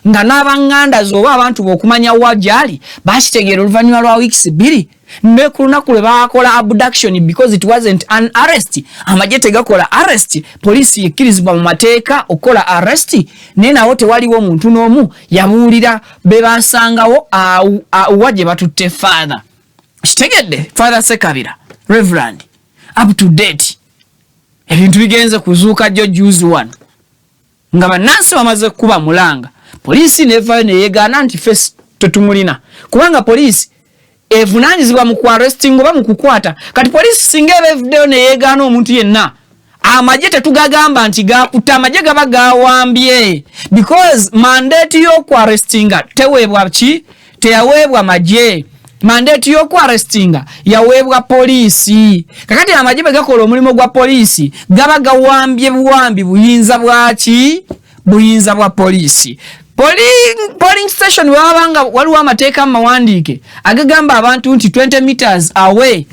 nga n'abanganda oba abantu b'okumanya wagyali bakitegeera oluvannyuma lwa weeks 2 ne ku lunaku lwe baakola abduction because it wasn't an arrest. Amagye tegakola arrest, poliisi yekkirizibwa mu mateeka okukola arrest, naye nawo tewaliwo omuntu n'omu yabuulira be basangawo wa gye batutte father. Kitegedde Father Sekabira Reverend up to date ebintu bigenze kuzuuka jjo juzi wano nga bannansi bamaze kuba mulanga. Poliisi nevayo neyegaana nti fesi tetumulina kubanga poliisi evunaanyizibwa mu kuarresting oba mu kukwata. Kati poliisi singa evuddeyo neyegaana omuntu yenna, amagye tetugagamba nti gakutte, amagye gaba gawambye because mandate y'okuarrestinga teweebwa ki? Teyaweebwa magye. Mandate y'okuarrestinga yaweebwa poliisi. Kakati amagye bwe gakola omulimu gwa poliisi gaba gawambye buwambi buyinza bwaki? Buyinza bwa poliisi. Polling station wabanga waliwo amateeka mawandiike agagamba abantu nti 20 meters away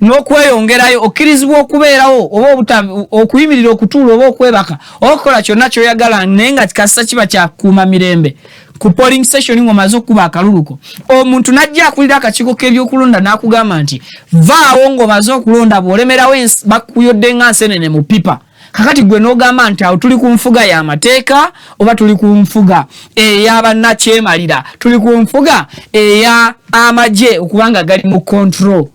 n'okweyongerayo okkirizibwa okubeerawo oba okuyimirira okutuula oba okwebaka okukola kyonna kyoyagala naye nga kikasa kiba kyakuuma mirembe. Ku polling station ng'omaze okuba akaluluko omuntu najja akulira akakiiko k'ebyokulonda n'akugamba nti vaawo ng'omaze okulonda bw'olemerawo bakuyodde nga nsenene mu pipa. Kakati gwe n'ogamba nti awo tuli ku nfuga y'amateeka oba tuli ku nfuga ey'abannakyemalira, tuli ku nfuga eya amagye okubanga gali mu control.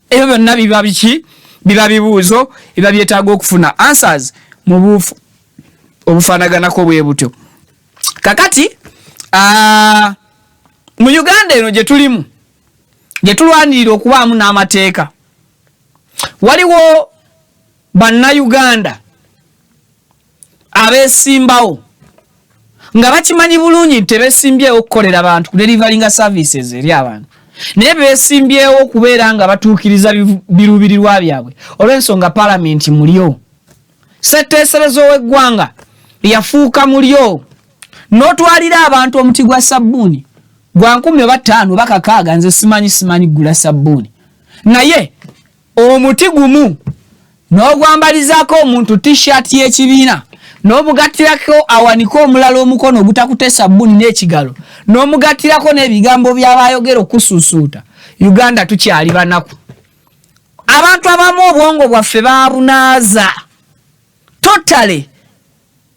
Ebyo byonna biba biki? Biba bibuuzo biba byetaaga okufuna answers mu buufu obufaanaganako bwe butyo. kakati mu Uganda eno gye tulimu gye tulwanirira okubaamu n'amateeka waliwo bannayuganda abeesimbawo nga bakimanyi bulungi tebeesimbyewo okukolera abantu delivering services eri abantu naye beesimbyewo okubeera nga batuukiriza biruubirirwa byabwe olw'ensonga palamenti mulyo ssetteeserezo w'eggwanga yafuuka mulyo n'otwalira abantu omuti gwa sabbuuni gwa 15 bakakaaga nze simanyi gula sabbuuni naye omuti gumu n'ogwambalizaako omuntu t-shirt y'ekibiina n'omugattirako awaniko omulala omukono ogutakute sabbuuni n'ekigalo n'omugattirako n'ebigambo by'abayogera okusuusuuta Uganda tukyali banaku abantu abamu obwongo bwaffe baabunaaza totally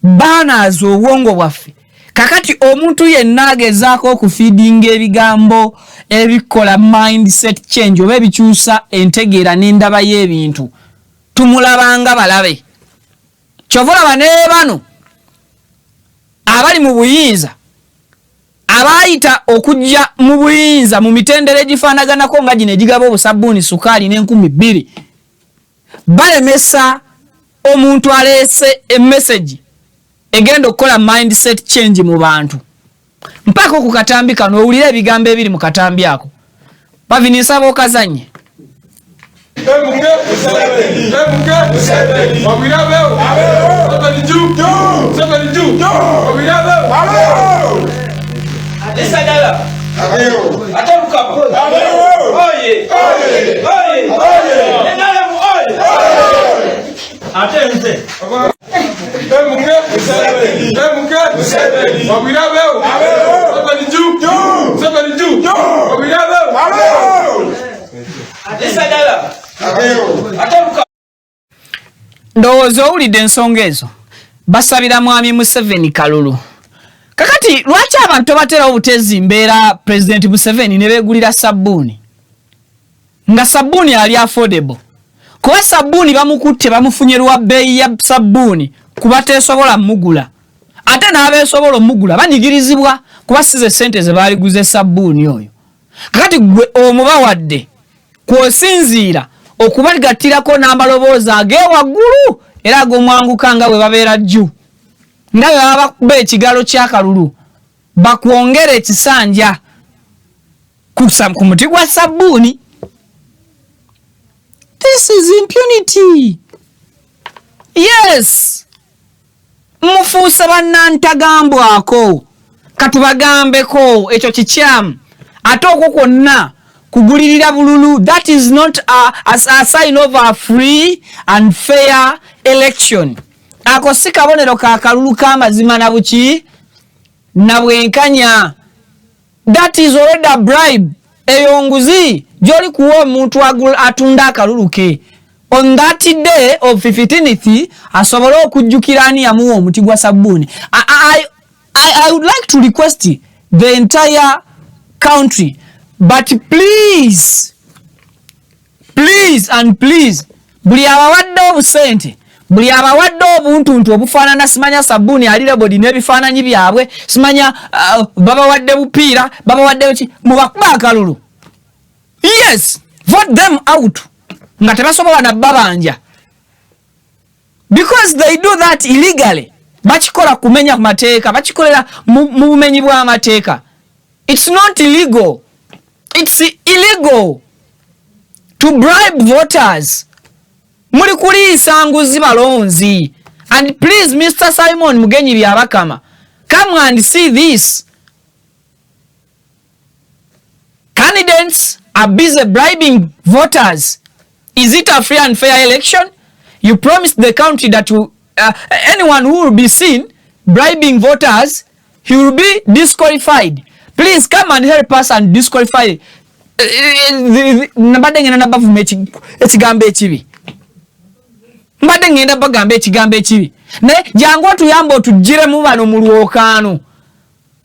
banaaza obwongo bwaffe kakati omuntu yenna agezaako okufeedinga ebigambo ebikola mindset change oba ebikyusa entegeera n'endaba y'ebintu tumulabanga balabe kyovolaba ne bano abali mu buyinza abayita okujja mu buyinza mu mitendera egifaanaganako nga gino egigaba obusabbuuni sukaali n'20,000 balemesa omuntu aleese emessage egenda okukola mindset change mu bantu mpaka ku katambi kano owulira ebigambo ebiri mu katambi ako bavinisaba okazanye ndowooza owulidde ensonga ezo basabira mwami Museveni kalulu kakati lwaki abantu batera obutezi mbeera President Museveni ne beegulira sabbuuni nga sabbuuni ali affordable kuba sabbuuni bamukutte bamufunye lwa bbeeyi ya sabbuuni kuba teesobola mugula ate n'abeesobola omugula banyigirizibwa kuba size ssente ze baaliguze sabbuuni oyo kakati gwe omubawadde kw'osinziira okubaligattirako n'amaloboozi ag'ewaggulu era ag'omwanguka nga bwe babeera jju nga bwe baba bakuba ekigalo ky'akalulu bakwongera ekisanja ku muti gwa sabbuuni. This is impunity. Yes. Mufuusa bannantagambwako katubagambeko ekyo kikyamu ate okwo kwonna kugulirira bululu. That is not a sign of a free and fair election. Ako si kabonero ka kalulu k'amazima na buki na bwenkanya. That is already a bribe. Eyo nguzi joli kuwa omuntu atunda akalulu ke. On that day of 15th, asobola okujjukira ani yamuwa omuti gwa sabbuuni. I would like to request the entire country, but please, buli abawadde obusente, buli abawadde obuntuntu obufaanana, simanya sabbuuni alira bodi n'ebifaananyi byabwe, simanya babawadde bupiira, babawadde ki, mubakuba akalulu. Yes, vote them out. Nga tebasobola na babanja. Because they do that illegally. Bachikola kumenya mateeka, bachikolera mu bumenyi bwa mateeka. It's not illegal. It's illegal to bribe voters. Muri kuliisa nguzi balonzi. And please, Mr. Simon Mugenyi byabakama, come and see this. Candidates are busy bribing voters. Is it a free and fair election? You promised the country that anyone who will be seen bribing voters, he will be disqualified. Please come and help us and disqualify. Mbadde ngenda bavume ekigambo ekibi. Mbadde ngenda bagamba ekigambo ekibi. Ne jangu atuyamba otujjire mu bano mu lwokaano.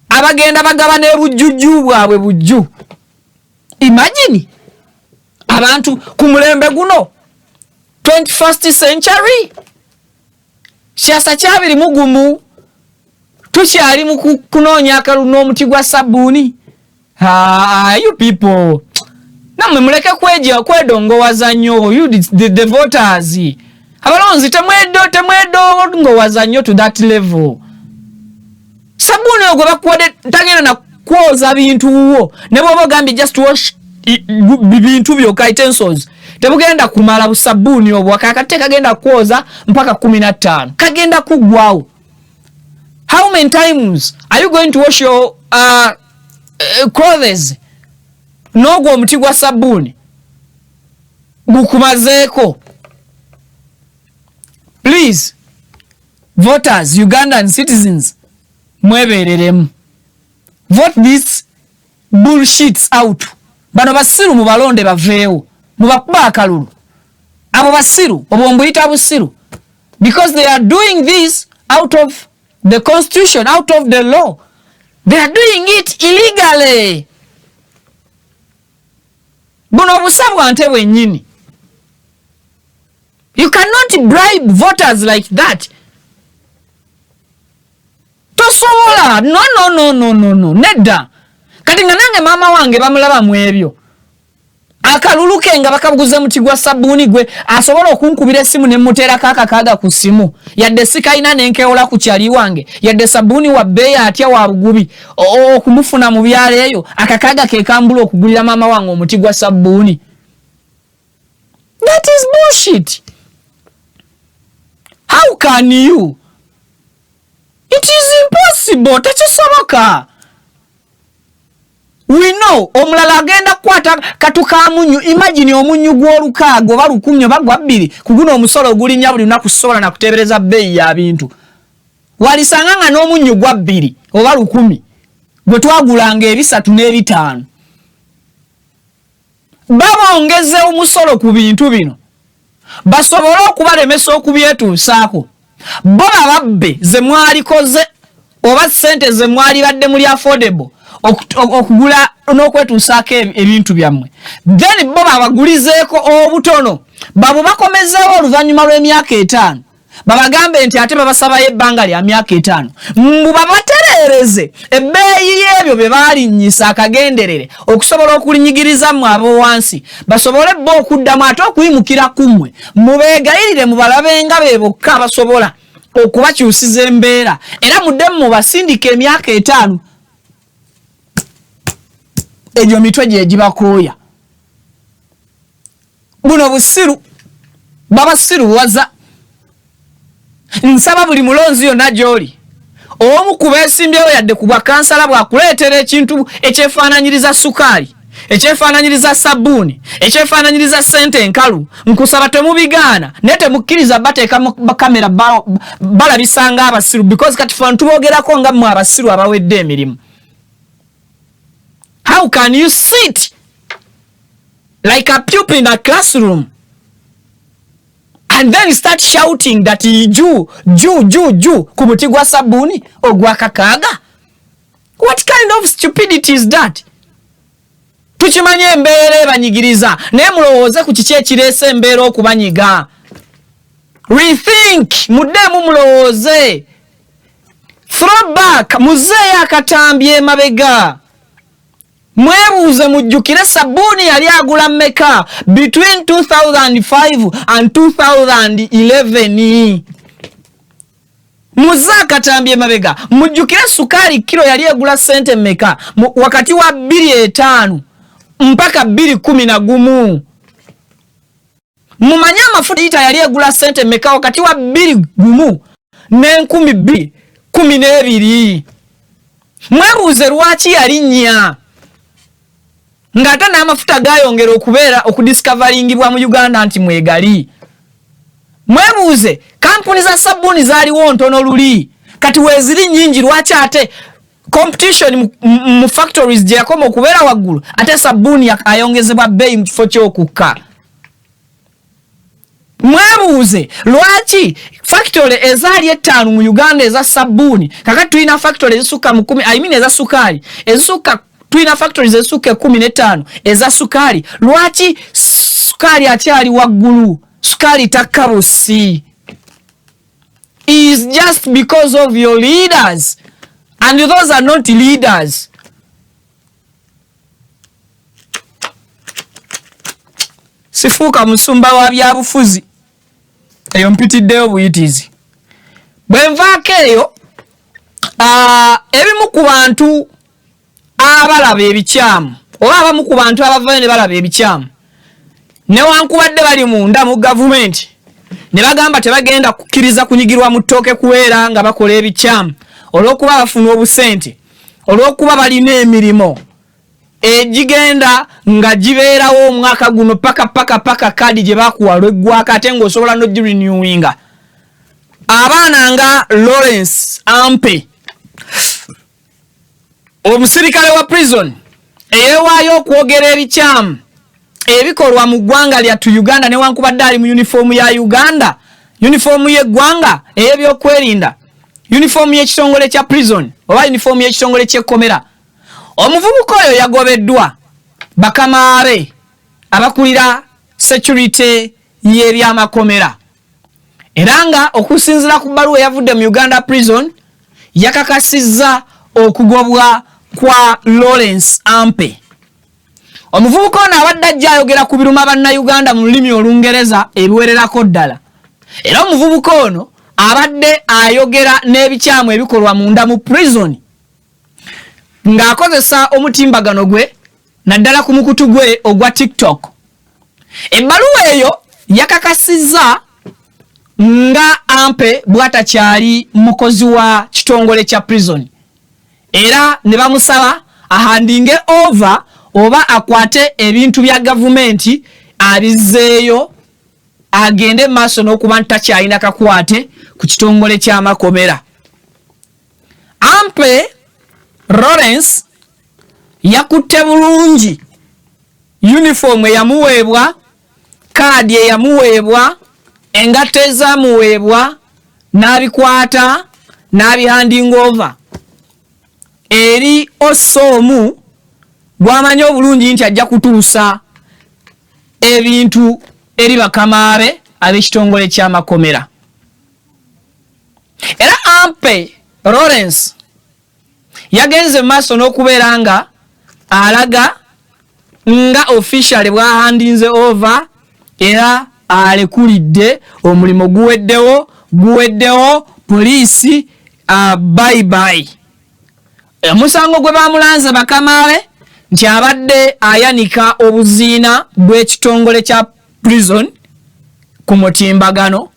Abagenda bagaba n'ebujjujju bwabwe bujju. Imagine abantu ku mulembe guno 21st century siasa kyabiri mugumu tukyali mu kunoonya akalulu n'omuti gwa sabbuuni. You people namwe muleke kwedongowaza nnyo, you the voters. Abalonzi temwedowaza nnyo to that level. Sabbuuni ogwo bakuwadde tagenda na kwoza bintu wo, ne bw'oba ogambye just wash bintu byokka utensils, tebugenda kumala busabbuuni obwo, kakate kagenda kwoza mpaka 15 kagenda kuggwawo. How many times are you going to wash your clothes? Nogwo omuti gwa sabbuuni gukumazeeko. Please, voters, Ugandan citizens, mwebereremu. Vote these bullshits out. Bano basiru mubalonde baveewo, mubakuba akalulu. Abo basiru obwombuyita busiru, because they are doing this out of the constitution, out of the law. They are doing it illegally. Buno busabu ante bwennyini. You cannot bribe voters like that. Tosobola. No. Nedda. Kati nga nange mama wange bamulaba mu ebyo. Akalulu ke nga bakabuguza muti gwa sabbuuni gwe asobola okunkubira essimu ne mutera kaaga ku ssimu. Yadde sikaina nenkeola ku kyali wange. Yadde sabbuuni wa bbeeyi atya wa bugubi. Okumufuna mu byalo eyo akakaaga ke kambula okugulira mama wange omuti gwa sabbuuni. That is bullshit. How can you? It is impossible. Tekisoboka. We know omulala agenda kwata katuka munyu. Imagine omunyu gw'olukaago oba 10 oba 2 kuguno omusolo ogulinnya buli lunaku sobola na kutebereza bbeeyi ya bintu. Walisanganga n'omunyu gwa 2 oba 10 bwe twagulanga 3 n'ebitaano. Babongeze omusolo ku bintu bino basobole okubalemesa okubyetuusaako. Bo bababbe ze mwalikoze oba ssente ze mwali badde muli affordable okugula n'okwetuusaako ebintu byammwe, then bo babagulizeeko obutono babubakomezeewo oluvannyuma lw'emyaka 5 babagambe nti ate babasabayo ebbanga lya myaka 5 babatereereze ebbeeyi y'ebyo bye baalinnyisa akagenderere okusobola okulinyigiriza mu abo wansi basobole bo okuddamu ate okuyimukira kummwe mubeegayirire mubalabenga be bokka basobola okubakyusiza embeera era muddemu mubasindika emyaka 5 egyo mitwe gye gibakooya. Buno busiru babasiruwaza. Nsaba buli mulonzi yonna gy'oli omu ku beesimbyewo yadde ku bwa kansala bwakuleetera ekintu ekyefaananyiriza sukaali, ekyefaananyiriza sabbuuni, ekyefaananyiriza ssente enkalu, nkusaba temubigaana naye temukkiriza bateeka mu kamera balabisanga abasiru, because kati ffe tubogerako nga mmwe abasiru abawedde emirimu. How can you sit like a pupil in a classroom and then start shouting that Jew ku muti gwa sabbuuni ogwa kakaaga? What kind of stupidity is that? Tukimanye embeera ebanyigiriza naye mulowooze ku kiki ekireese embeera okubanyiga. Rethink, muddemu mulowooze. Throwback, muzeeyo akatambye emabega. Mwebuuze mujjukire sabbuuni yali agula mmeka between 2005 and 2011. Muze akatambye emabega mujjukire sukaali kilo yali egula ssente mmeka wakati wa 2.5 mpaka 2.11. Mumanye amafuta yita yali egula ssente mmeka wakati wa 2.1 ne 12. Mwebuuze lwaki yalinnya ng'ate n'amafuta gayongera okubeera okudiscoveringibwa mu Uganda nti mwegali. Mwebuuze kampuni za sabbuuni zaaliwo ntono luli kati weeziri nnyingi lwaki ate competition mu factories gye yakoma okubeera waggulu ate sabbuuni ayongezebwa bbeeyi mu kifo ky'okukka. Mwebuuze lwaki factory ezaali 5 mu Uganda eza sabbuuni kakati tulina factory ezisukka mu 10 eza sukaali ezisukka tulina factories ezisukka 15 eza sukaali. Lwaki sukaali akyali waggulu? Sukaali takkabusi. Is just because of your leaders And those are not leaders. Sifuka musumba wa byabufuzi. Eyo mpitiddeyo buyitizi. Bwe nvaako eyo, ebimu ku bantu abalaba ebikyamu oba abamu ku bantu abavayo ne balaba ebikyamu newankubadde bali munda mu gavumenti ne bagamba tebagenda kukkiriza kunyigirwa mu ttooke kuweera nga bakola ebikyamu olw'okuba bafuna obusente olw'okuba balina emirimu egigenda nga gibeerawo omwaka guno paka kadi gye bakuwa lw'eggwako ate ng'osobola n'ogirenewinga. Abaana nga Lawrence Ampe omusirikale wa prison eyeewaayo okwogera ebikyamu ebikolwa mu ggwanga lyattu Uganda newankubadde ali mu yunifoomu ya Uganda, yunifoomu y'eggwanga ey'ebyokwerinda, yunifoomu y'ekitongole kya prison oba yunifoomu y'ekitongole ky'ekkomera. Omuvubuka oyo yagobeddwa bakamaabe abakulira security y'ebyamakomera era nga okusinziira ku bbaluwa eyavudde mu Uganda prison yakakasizza okugobwa kwa Lawrence Ampe. Omuvubuka ono abadde ajja ayogera ku biruma bannayuganda mu lulimi Olungereza ebiwererako ddala. Era omuvubuka ono abadde ayogera n'ebikyamu ebikolwa munda mu prison ng'akozesa omutimbagano gwe naddala ku mukutu gwe ogwa TikTok. Ebbaluwa eyo yakakasizza nga Ampe bw'atakyali mukozi wa kitongole kya prison era ne bamusaba ahandinge over oba akwate ebintu bya gavumenti abizzeeyo agende maaso n'okuba ntakyalina kakwate ku kitongole ky'amakomera. Ampe Lawrence yakutte bulungi uniform eyamuweebwa, kaadi eyamuweebwa, engatto ezaamuweebwa n'abikwata n'abihanding over eri Osoomu gw'amanyi obulungi nti ajja kutuusa ebintu eri bakamaabe ab'ekitongole ky'amakomera. Era Ampe Lawrence yagenze maaso n'okubeera nga alaga nga officially bw'ahandinze over era alekulidde omulimu guweddewo poliisi bye bye. Omusango gwe bamulanze bakamaabe nti abadde ayanika obuziina bw'ekitongole kya prison ku mutimbagano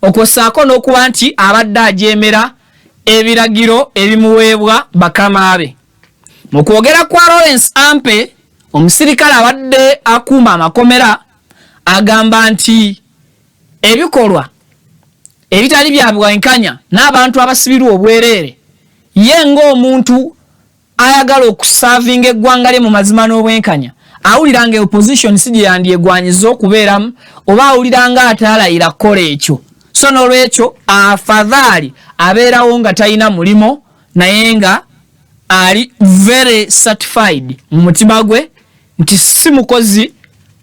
okwosaako n'okuba nti abadde ajeemera ebiragiro ebimuweebwa bakamaabe. Mu kwogera kwa Lawrence Ampe, omusirikale abadde akuuma amakomera agamba nti ebikolwa ebitali bya bwenkanya n'abantu abasibirwa obwereere ye ng'omuntu ayagala okusavinga eggwanga lye mu mazima n'obwenkanya awulira nga opposition si gye yandyegwanyiza okubeeramu oba awulira nga ataalayira kukola ekyo. So n'olwekyo afadhaali abeerawo nga talina mulimo naye nga ali very certified mu mutima gwe nti si mukozi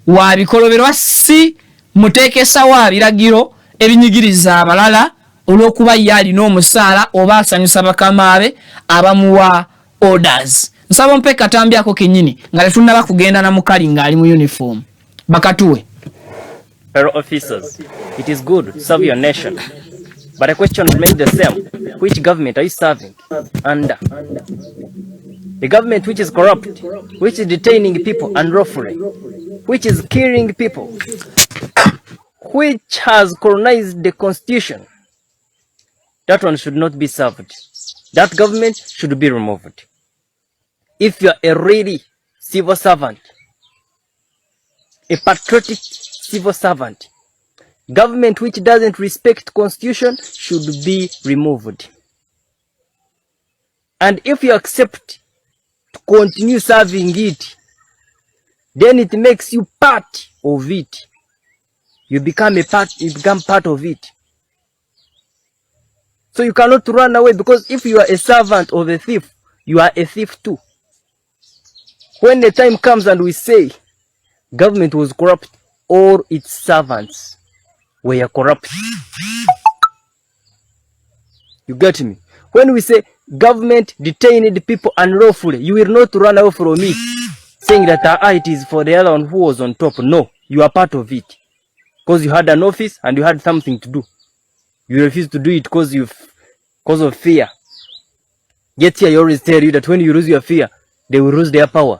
wa bikoloberwa, si muteekesa wa biragiro ebinyigiriza abalala olw'okuba ye alina omusaala oba asanyusa bakamaabe abamuwa orders. Nsaba mpe katambyako kennyini nga tetunnaba kugenda na mukali ng'ali mu uniform. Bakatuwe. Fellow officers, it is good to serve your nation, but the question remains the same. Which government are you serving under? The government which is corrupt, which is detaining people unlawfully, which is killing people, which has colonized the constitution. That one should not be served. That government should be removed. If you are a really civil servant, a patriotic civil servant, government which doesn't respect constitution should be removed. And if you accept to continue serving it, then it makes you part of it. You become part of it. So you cannot run away, because if you are a servant of a thief, you are a thief too. When the time comes and we say government was corrupt, all its servants were corrupt. You get me? When we say government detained people unlawfully, you will not run away from it, saying that it is for the other one who was on top. No, you are part of it. Because you had an office and you had something to do. You refuse to do it because of fear. Yet here, I always tell you that when you lose your fear, they will lose their power.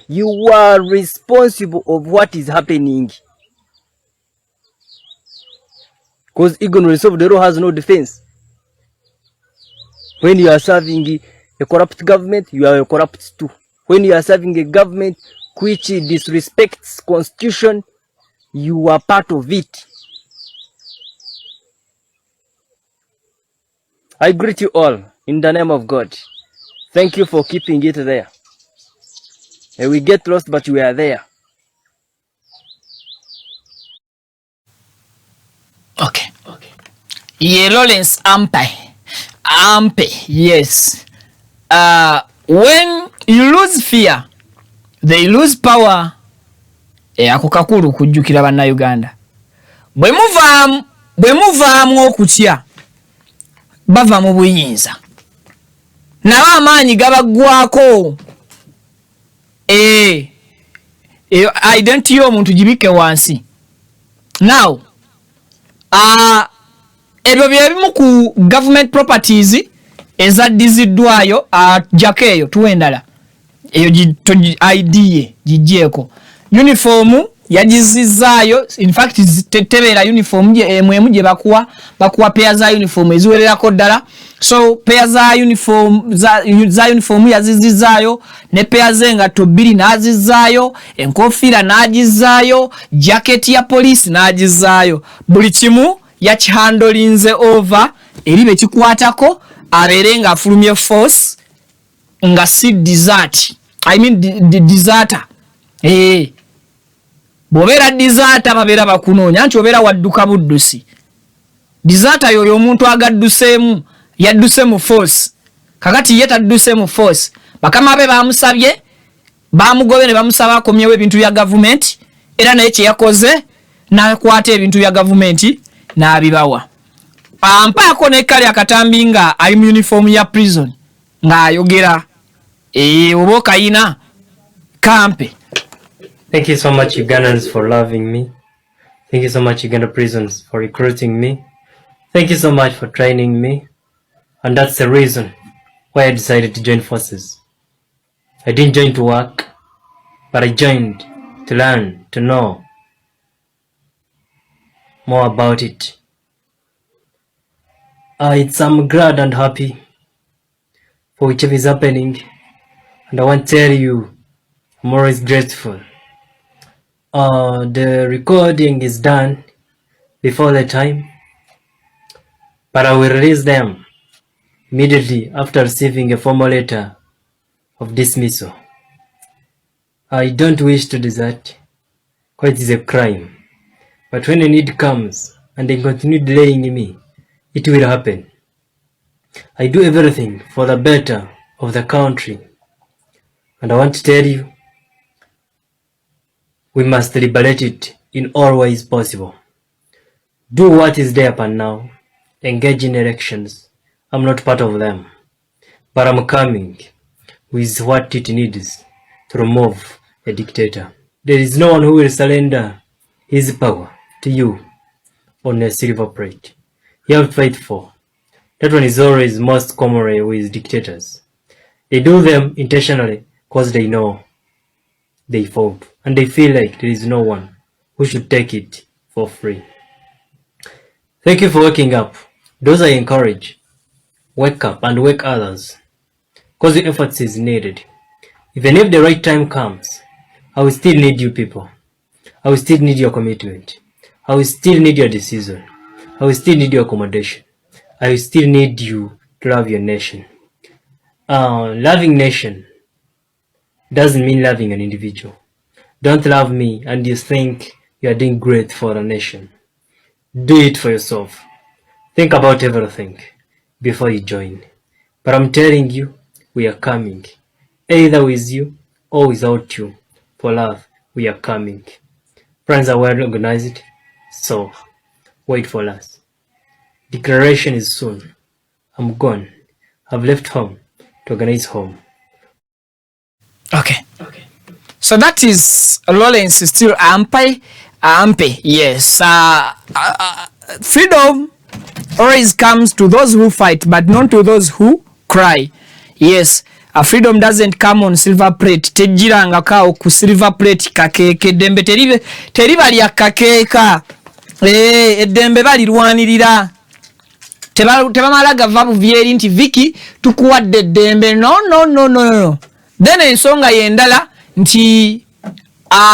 You are responsible of what is happening. Because ignorance of the law has no defense. When you are serving a corrupt government, you are a corrupt too. When you are serving a government which disrespects constitution, you are part of it. I greet you all in the name of God. Thank you for keeping it there. And we get lost, but we are there. Okay. Ye Lawrence Ampe, yes. When you lose fear, they lose power. Ako kakulu kujjukira banna Uganda. Bwe muvaamu okutya, bava mu buyinza. Nawo amaanyi gabaggwako. Identity y'omuntu gibike wansi. Now, ebyo byebimu ku government properties ezaddiziddwayo jakeeyo tuwendala. Eyo ID ye gijjeeko. Uniform yagizizaayo, in fact tebeera uniform mwemu gye bakuwa pair za uniform eziwererako ddala. So pair za uniform yazizizaayo, ne pair z'engatto 2 n'azizaayo, enkofiira n'agizaayo, jacket ya police n'agizaayo. Buli kimu yakihandolinze over eri be kikwatako abeere nga afulumye force nga si desert. I mean deserter. Bw'obeera deserter babeera bakunoonya nti obeera wadduka buddusi. Deserter yoyo omuntu agadduseemu yadduse mu force. Kakati ye tadduse mu force. Bakama be bamusabye, bamugobe ne bamusaba akomyewo ebintu bya government, era naye kye yakoze n'akwata ebintu bya government n'abibawa. Mpaako n'ekkali akatambi nga ali mu uniform ya prison ng'ayogera. Oba okayina kampe. Thank you so much, Ugandans, for loving me. Thank you so much, Uganda prisons, for recruiting me. Thank you so much for training me. And that's the reason why I decided to join forces. I didn't join to work, but I joined to learn, to know more about it. I'm glad and happy for whichever is happening. And I want to tell you, I'm always grateful. The recording is done before the time, but I will release them immediately after receiving a formal letter of dismissal. I don't wish to desert, because it is a crime. But when a need comes and they continue delaying me, it will happen. I do everything for the better of the country. And I want to tell you, we must liberate it in all ways possible. Do what is there upon now. Engage in elections. I'm not part of them. But I'm coming with what it needs to remove a dictator. There is no one who will surrender his power to you on a silver plate. You have to fight for. That one is always most commonly with dictators. They do them intentionally because they know they failed, and they feel like there is no one who should take it for free. Thank you for waking up. Those I encourage, wake up and wake others, because your efforts is needed. Even if the right time comes, I will still need you people. I will still need your commitment. I will still need your decision. I will still need your accommodation. I will still need you to love your nation. Loving nation doesn't mean loving an individual. Don't love me and you think you are doing great for the nation. Do it for yourself. Think about everything before you join. But I'm telling you, we are coming. Either with you or without you. For love, we are coming. Plans are well organized, so wait for us. Declaration is soon. I'm gone. I've left home to organize home. Okay. So that is Lawrence still ampe. Yes. Freedom always comes to those who fight, but not to those who cry. Yes. Freedom doesn't come on silver plate. Tejiranga kao ku silver plate kakeke dembe teriba lya kakeka. Edembe bali rwanirira. Tebamala gava buvyeri nti Viki tukuwadde dembe. No. Then ensonga yendala nti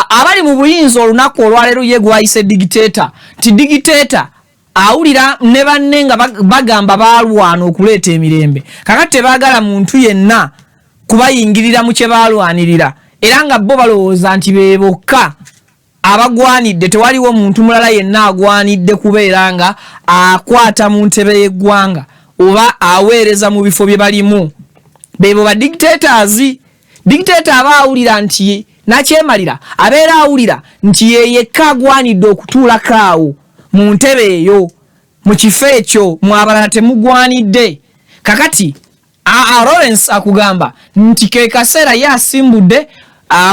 abali mu buyinza olunaku olwaleero ye gwayise dictator. Nti dictator awulira ne banne nga bagamba balwana okuleeta emirembe. Kakati tebaagala muntu yenna kubayingirira mu kye balwanirira. Era nga bo balowooza nti bebokka abagwanidde, tewaliwo muntu mulala yenna agwanidde kubeera nga akwata mu ntebe y'eggwanga oba aweereza mu bifo bye balimu. Bebo ba dictators. Dictator aba awulira nti nakyemalira, abeera awulira nti yekka agwanidde okutuula kaawo mu ntebe eyo, mu kifo ekyo mwabalala temugwanidde. Kakati Lawrence akugamba nti ke kaseera yasimbudde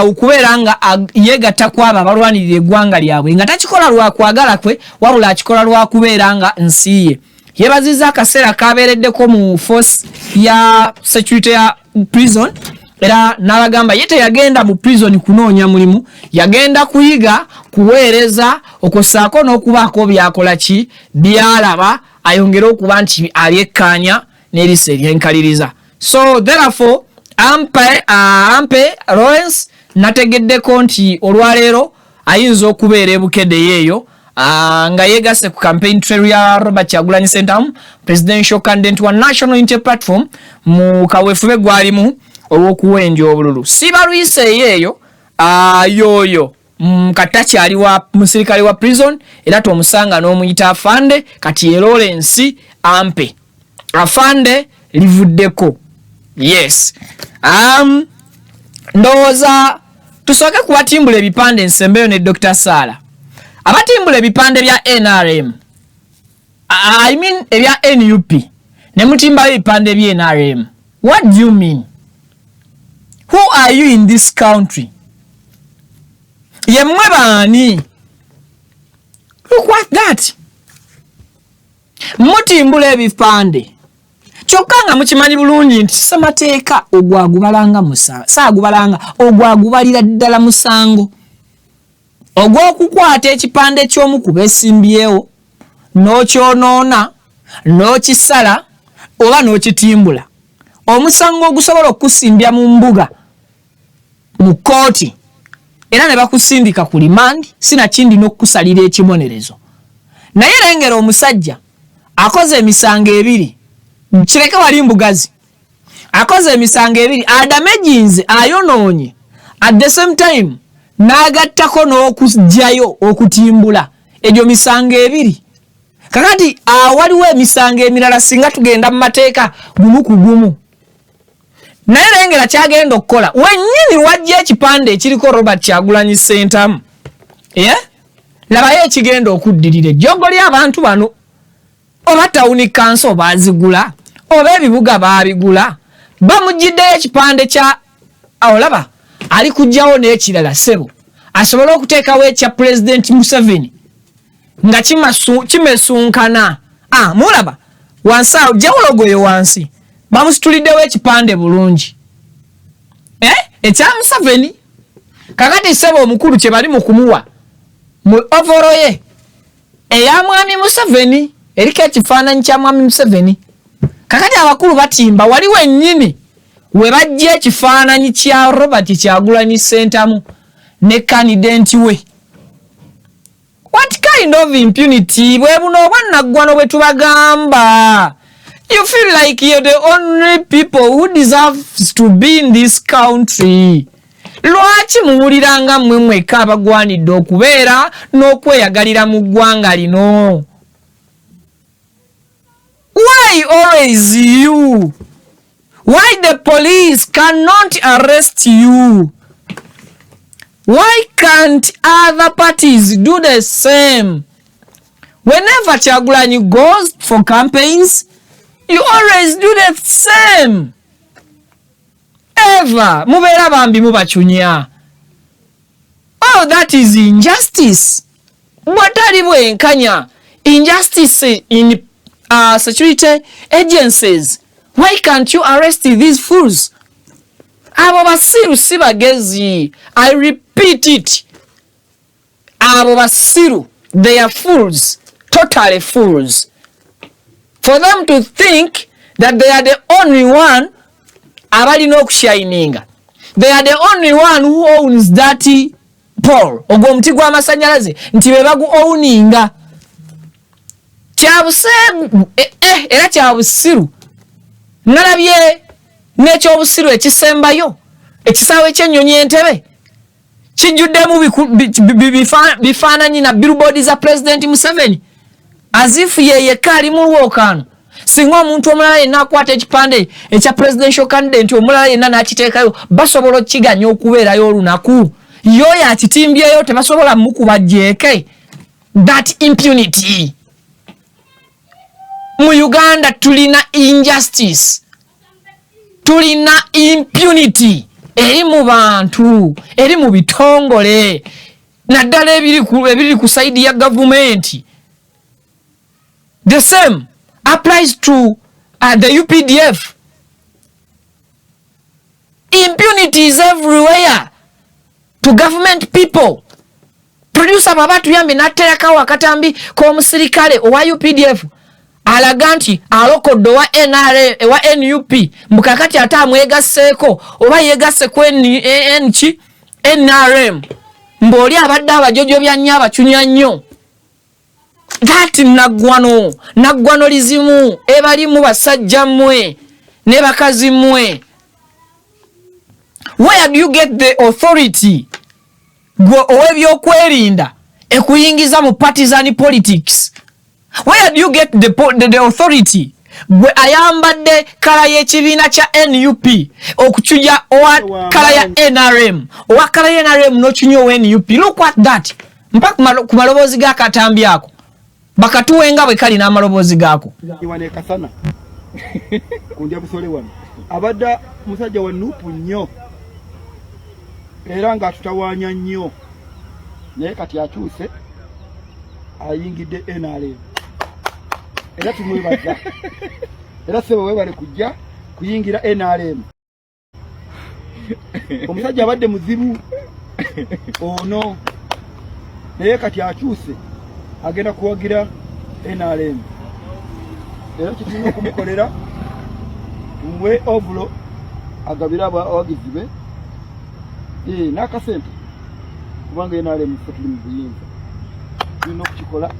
okubeera nga yegatta kwaba abalwanirira eggwanga lyabwe, nga takikola lwa kwagala kwe, wabula akikola lwa kubeera nga nsi ye. Yebaziza akaseera kabeereddeko mu force ya security ya prison, era n'abagamba ye teyagenda mu prison kunoonya mulimu, yagenda kuyiga, kuweereza, okusaako n'okubaako byakola ki byalaba, ayongera okuba nti alyekkaanya n'erisa eryenkaliriza. So therefore ampe Lawrence nategeddeko nti olwaleero ayinza okubeera ebukedde yeeyo nga yegasse ku campaign trail ya Robert Kyagulanyi Ssentamu, presidential candidate wa National Unity Platform, mu kaweefube gwalimu olw'okuwenja obululu. Sibalwise yeeyo yoyo katachi aliwa musirikali wa prison, era tomusanga n'omuyita afande, kati ye Lawrence ampe. Afande livuddeko. Yes. Ndowooza tusooke kubatimbula ebipande ensembeyo ne Dr. Sala. Abatimbula ebipande bya NRM. I mean ebya NUP. Ne mutimbayo ebipande bya NRM. What do you mean? Who are you in this country? Yemwe baani? Look what that. Mutimbula ebipande. Kyokka nga mukimanyi bulungi nti samateeka ogwagubalanga musango, saagubalanga ogwagubalira ddala musango. Ogw'okukwata ekipande ky'omu ku beesimbyewo n'okyonoona n'okisala oba n'okitimbula, omusango ogusobola okusimbya mu mbuga mu kooti era ne bakusindika ku limandi, sinakindi n'okusalira ekibonerezo. Naye lengera omusajja akoze emisango ebiri, kireke wali mbugazi, akoze emisango ebiri, adamejinze ayonoonye, at the same time n'agattako n'okujjayo okutimbula egyo misango ebiri. Kakati waliwo emisango emirala singa tugenda mu mateeka gumu ku gumu. Naye lengera kyagenda okukola, wennyini wajja ekipande ekiriko Robert Kyagulanyi Ssentamu. Labayo ekigenda okuddirira ejjogo ly'abantu bano. Oba tawuni kanso baazigula, oba ebibuga baabigula, bamugiddeyo ekipande kya olaba ali kujjawo n'ekirala ssebo asobole okuteekawo ekya President Museveni nga kimesunkana. Mulaba wansi awo jawulogoyo wansi bamusituliddewo ekipande bulungi ekya Museveni. Kakati ssebo omukulu kye bali mu kumuwa mu ovoro ye eya mwami Museveni, eriko ekifaananyi kya mwami Museveni. Kakati abakulu batimba wali wennyini we bajja ekifaananyi kya Robert Kyagulanyi Ssentamu ne candidate we. What kind of impunity? Bwe buno obwannaggwano bwe tubagamba. You feel like you're the only people who deserves to be in this country. Lwaki muwuliranga mmwe mwekka abagwanidde okubeera n'okweyagalira mu ggwanga lino? Why always you? Why the police cannot arrest you? Why can't other parties do the same? Whenever Kyagulanyi goes for campaigns, you always do the same. Ever. Mubera bambi mubachunya. Oh, that is injustice. What are you enkanya? Injustice in security agencies. Why can't you arrest these fools? Abo basiru sibagezi. I repeat it. Abo basiru, they are fools. Totally fools. For them to think that they are the only one abali no kushininga. They are the only one who owns that pole. Ogwo muti gwa masanyalaze nti bebagu owninga. Kyabuse era kyabusiru. Nalabye n'ekyo obusiru ekisembayo. Ekisawe ky'ennyonyi entebe. Kijjuddemu bifaananyi na billboard za President Museveni. As if ye kali mu lwokano. Singa omuntu omulala yenna akwata ekipande ekya presidential candidate omulala yenna n'akiteekayo basobola okiganya okubeerayo olunaku. Yo yakitimbyeyo tebasobola mukuba jeke. That impunity. Mu Uganda tulina injustice. Tulina impunity. Eri mu bantu, eri mu bitongole. Naddala ebiri ku side ya government. The same applies to the UPDF. Impunity is everywhere to government people. Producer babatu yambi natereka wakatambi ko musirikale owa UPDF alaganti alokodo wa NRA wa NUP mukakati ata mwegaseko oba yegase kweni NRM mboli abadde abajojo bya nyaba chunya nnyo. That nagwano lizimu ebali mu basajja mmwe ne bakazi mmwe. Where do you get the authority gwe owebyokwerinda ekuyingiza mu partisan politics? Where do you get the authority gwe ayambadde kala y'ekibiina kya NUP okuchuja owa kala ya NRM owa kala ya NRM nochunya owa NUP? Look at that. Mpaka ku malobozi ga katambi ako bakatuwenga bwe kali n'amalobozi gaako. Iwaneka sana kundya busole wano abadda musajja wa nupu nnyo era nga tutawanya nnyo naye kati akyuse ayingidde NRM era tumwebaza era sebo webale kujja kuyingira NRM. Omusajja abadde muzibu ono naye kati akyuse agenda kuwagira NRM era kitulina okumukolera tumuwe ovulo agabira abawagizi be n'akasente kubanga NRM tuli mu buyinza tulina okukikola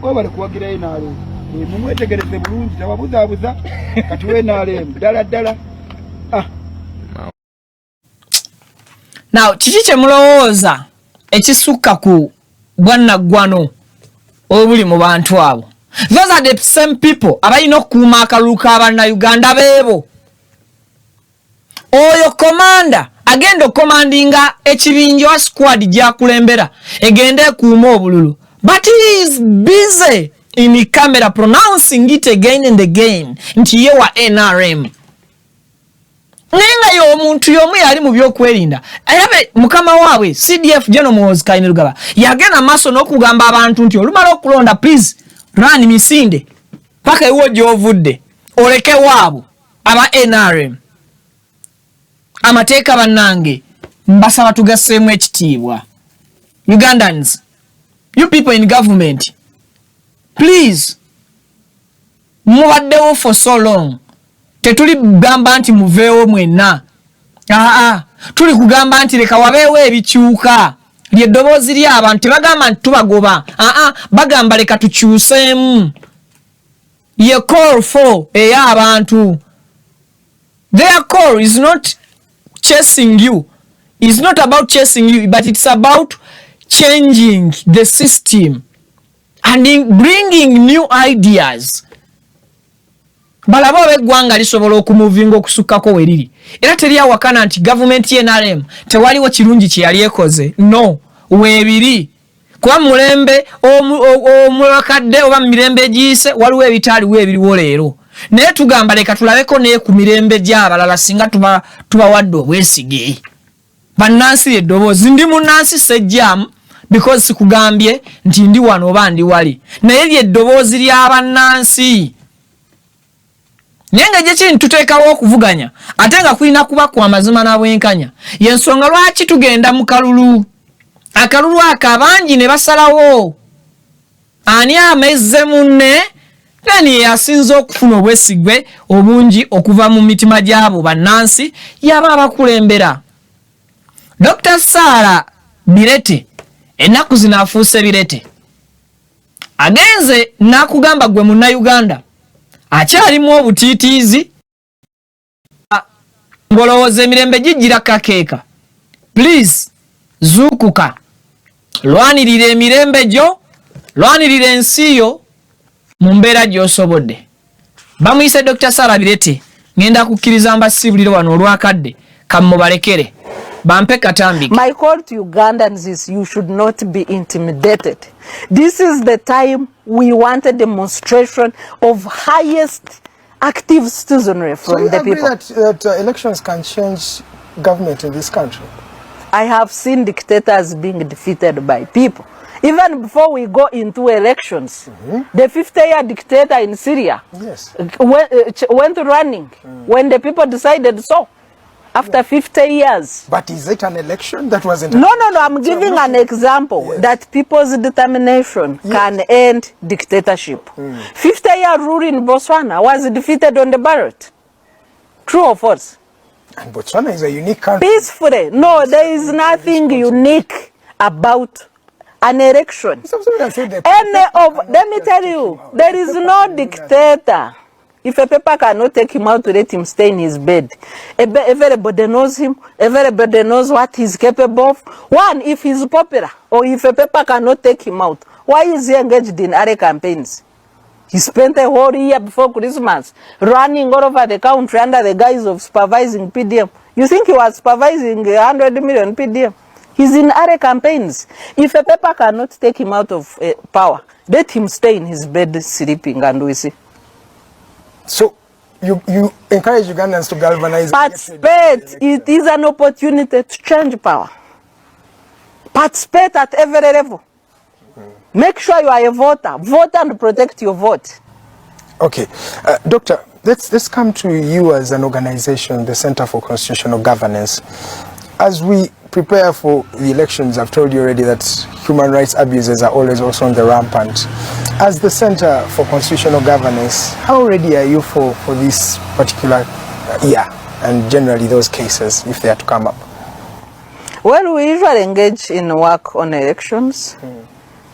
webale kuwagira NRM mumwetegereze bulungi tababuzaabuza kati we NRM ddala. Now kiki kye mulowooza ekisukka ku bwannaggwano obuli mu bantu abo? Those are the same people abalina okukuuma akalulu k'Abannayuganda beebo. Oyo komanda agenda okomandinga ekibinja wa squad gy'akulembera egenda ekuuma obululu, but he is busy in the camera pronouncing it again and again nti ye wa NRM. Nenga yo omuntu yomu yali mu byokwerinda ayabe mukama waabwe CDF General Muhoozi Kainerugaba yagenda maaso n'okugamba abantu nti olumala okulonda please run misinde paka ewo gy'ovudde oleke waabo aba NRM. Amateeka bannange mbasaba tugasseemu ekitiibwa. Ugandans, you people in government, please, mubaddewo for so long. Tetuli kugamba nti muveewo mwenna. Tuli kugamba nti leka wabeewo ebikyuka. Ly'eddoboozi ly'abantu tebagamba nti tubagoba. Bagamba leka tukyuseemu. Ye call for ey'abantu. Their call is not chasing you. It's not about chasing you, but it's about changing the system and bringing new ideas. Balabo beggwanga lisobola okumuvinga okusukkako weriri. Era teri awakana nti government NRM tewaliwo kirungi kye yali ekoze. No, weebiri. kwa mulembe omulakadde oba mirembe giyise waliwo ebitaaliwo ebiriwo leero naye tugamba leka tulabeko naye ku mirembe gy'abalala singa tubawadde obwesige bannansi eddoboozi ndi munnansi sejjaamu because sikugambye nti ndi wano oba ndi wali naye lyeddoboozi ly'abannansi Nyenga jechi ntuteekawo okuvuganya ate nga kulina kuba kwa mazima na bwenkanya yensonga lwaki tugenda mu kalulu akalulu akabangi ne basalawo ani amezze munne nani yasinze okufuna obwesigwe obungi okuva mu mitima gyabo bannansi yaba abakulembera Dr. Sarah Birete ennaku zinafuuse Birete agenze nakugamba gwe munna Uganda akyalimu obutiitiizi ngolowooza emirembe gijjira kakeeka please zuukuka lwanirira emirembe gyo lwanirira ensi yo mu mbeera gy'osobodde bamuyise Dr. Sarah Birete ngenda kukkiriza mbasibulire wano olwakadde kamubalekere bampe katambi. My call to Ugandans is you should not be intimidated. This is the time we want a demonstration of highest active citizenry from the people. So you agree that elections can change government in this country? I have seen dictators being defeated by people. Even before we go into elections, the 50-year dictator in Syria went running when the people decided so. After 50 years. But is it an election that wasn't? No, I'm giving an example that people's determination can end dictatorship. 50-year rule in Botswana was defeated on the ballot. True or false? And Botswana is a unique country. Peacefully. No, there is nothing unique about an election. Let me tell you, there is no dictator. If a paper cannot take him out to let him stay in his bed, everybody knows him, everybody knows what he's capable of. One, if he's popular, or if a paper cannot take him out, why is he engaged in other campaigns? He spent a whole year before Christmas running all over the country under the guise of supervising PDM. You think he was supervising 100 million PDM? He's in other campaigns. If a paper cannot take him out of power, let him stay in his bed sleeping and we see. So you encourage Ugandans to galvanize. Participate. It is an opportunity to change power. Participate at every level. Make sure you are a voter. Vote and protect your vote. Okay, Doctor, let's come to you as an organization, the Center for Constitutional Governance. As we prepare for the elections, I've told you already that human rights abuses are always also on the rampant. As the Center for Constitutional Governance, how ready are you for this particular year and generally those cases if they are to come up? Well, we usually engage in work on elections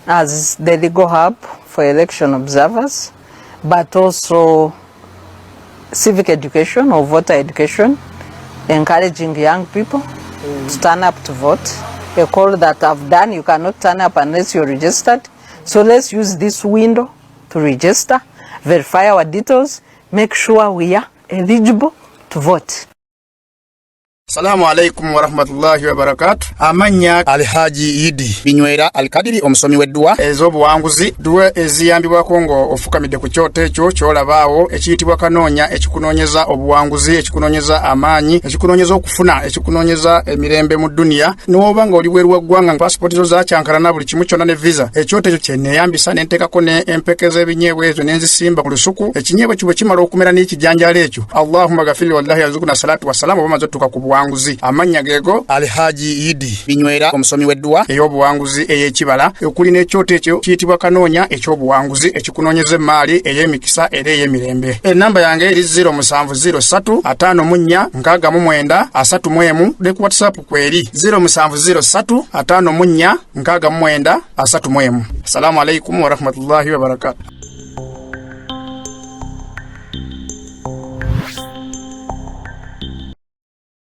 as the legal hub for election observers, but also civic education or voter education, encouraging young people to turn up to vote. A call that I've done, you cannot turn up unless you're registered. So let's use this window to register, verify our details, make sure we are eligible to vote. Assalamu alaikum wa rahmatullahi wa barakatuh. Amanya Alhaji Idi Binywera Alkadiri omusomi weddwa ez'obuwanguzi duwe eziyambibwako ngo ofukamidde ku kyoto ekyo kyolabaawo ekiyitibwa kanoonya ekikunoonyeza obuwanguzi ekikunoonyeza amaanyi ekikunoonyeza okufuna ekikunoonyeza emirembe mu dunia n'oba nga oli bweru wa ggwanga passport zo zakyankalana buli kimu kyonna ne visa ekyoto ekyo kye neeyambisa ne nteekako ne empeke z'ebinyeebwa ezo ne nzisimba ku lusuku ekinyeebwa kibwe kimala okumera n'ekijanjaalo ekyo Allahumma ghafir wallahi yazukuna salatu wassalamu bamaze tuka ku buwanguzi amanya gego Alhaji Idi Binywera omusomi weddwa ey'obuwanguzi ey'ekibala okuli n'ekyoto ekyo kiyitibwa kanoonya eky'obuwanguzi ekikunoonyeza emaali ey'emikisa era ey'emirembe enamba yange eri 0703546931 ne ku WhatsApp kweri 0703546931 Assalamu alaikum wa rahmatullahi wa barakatuh.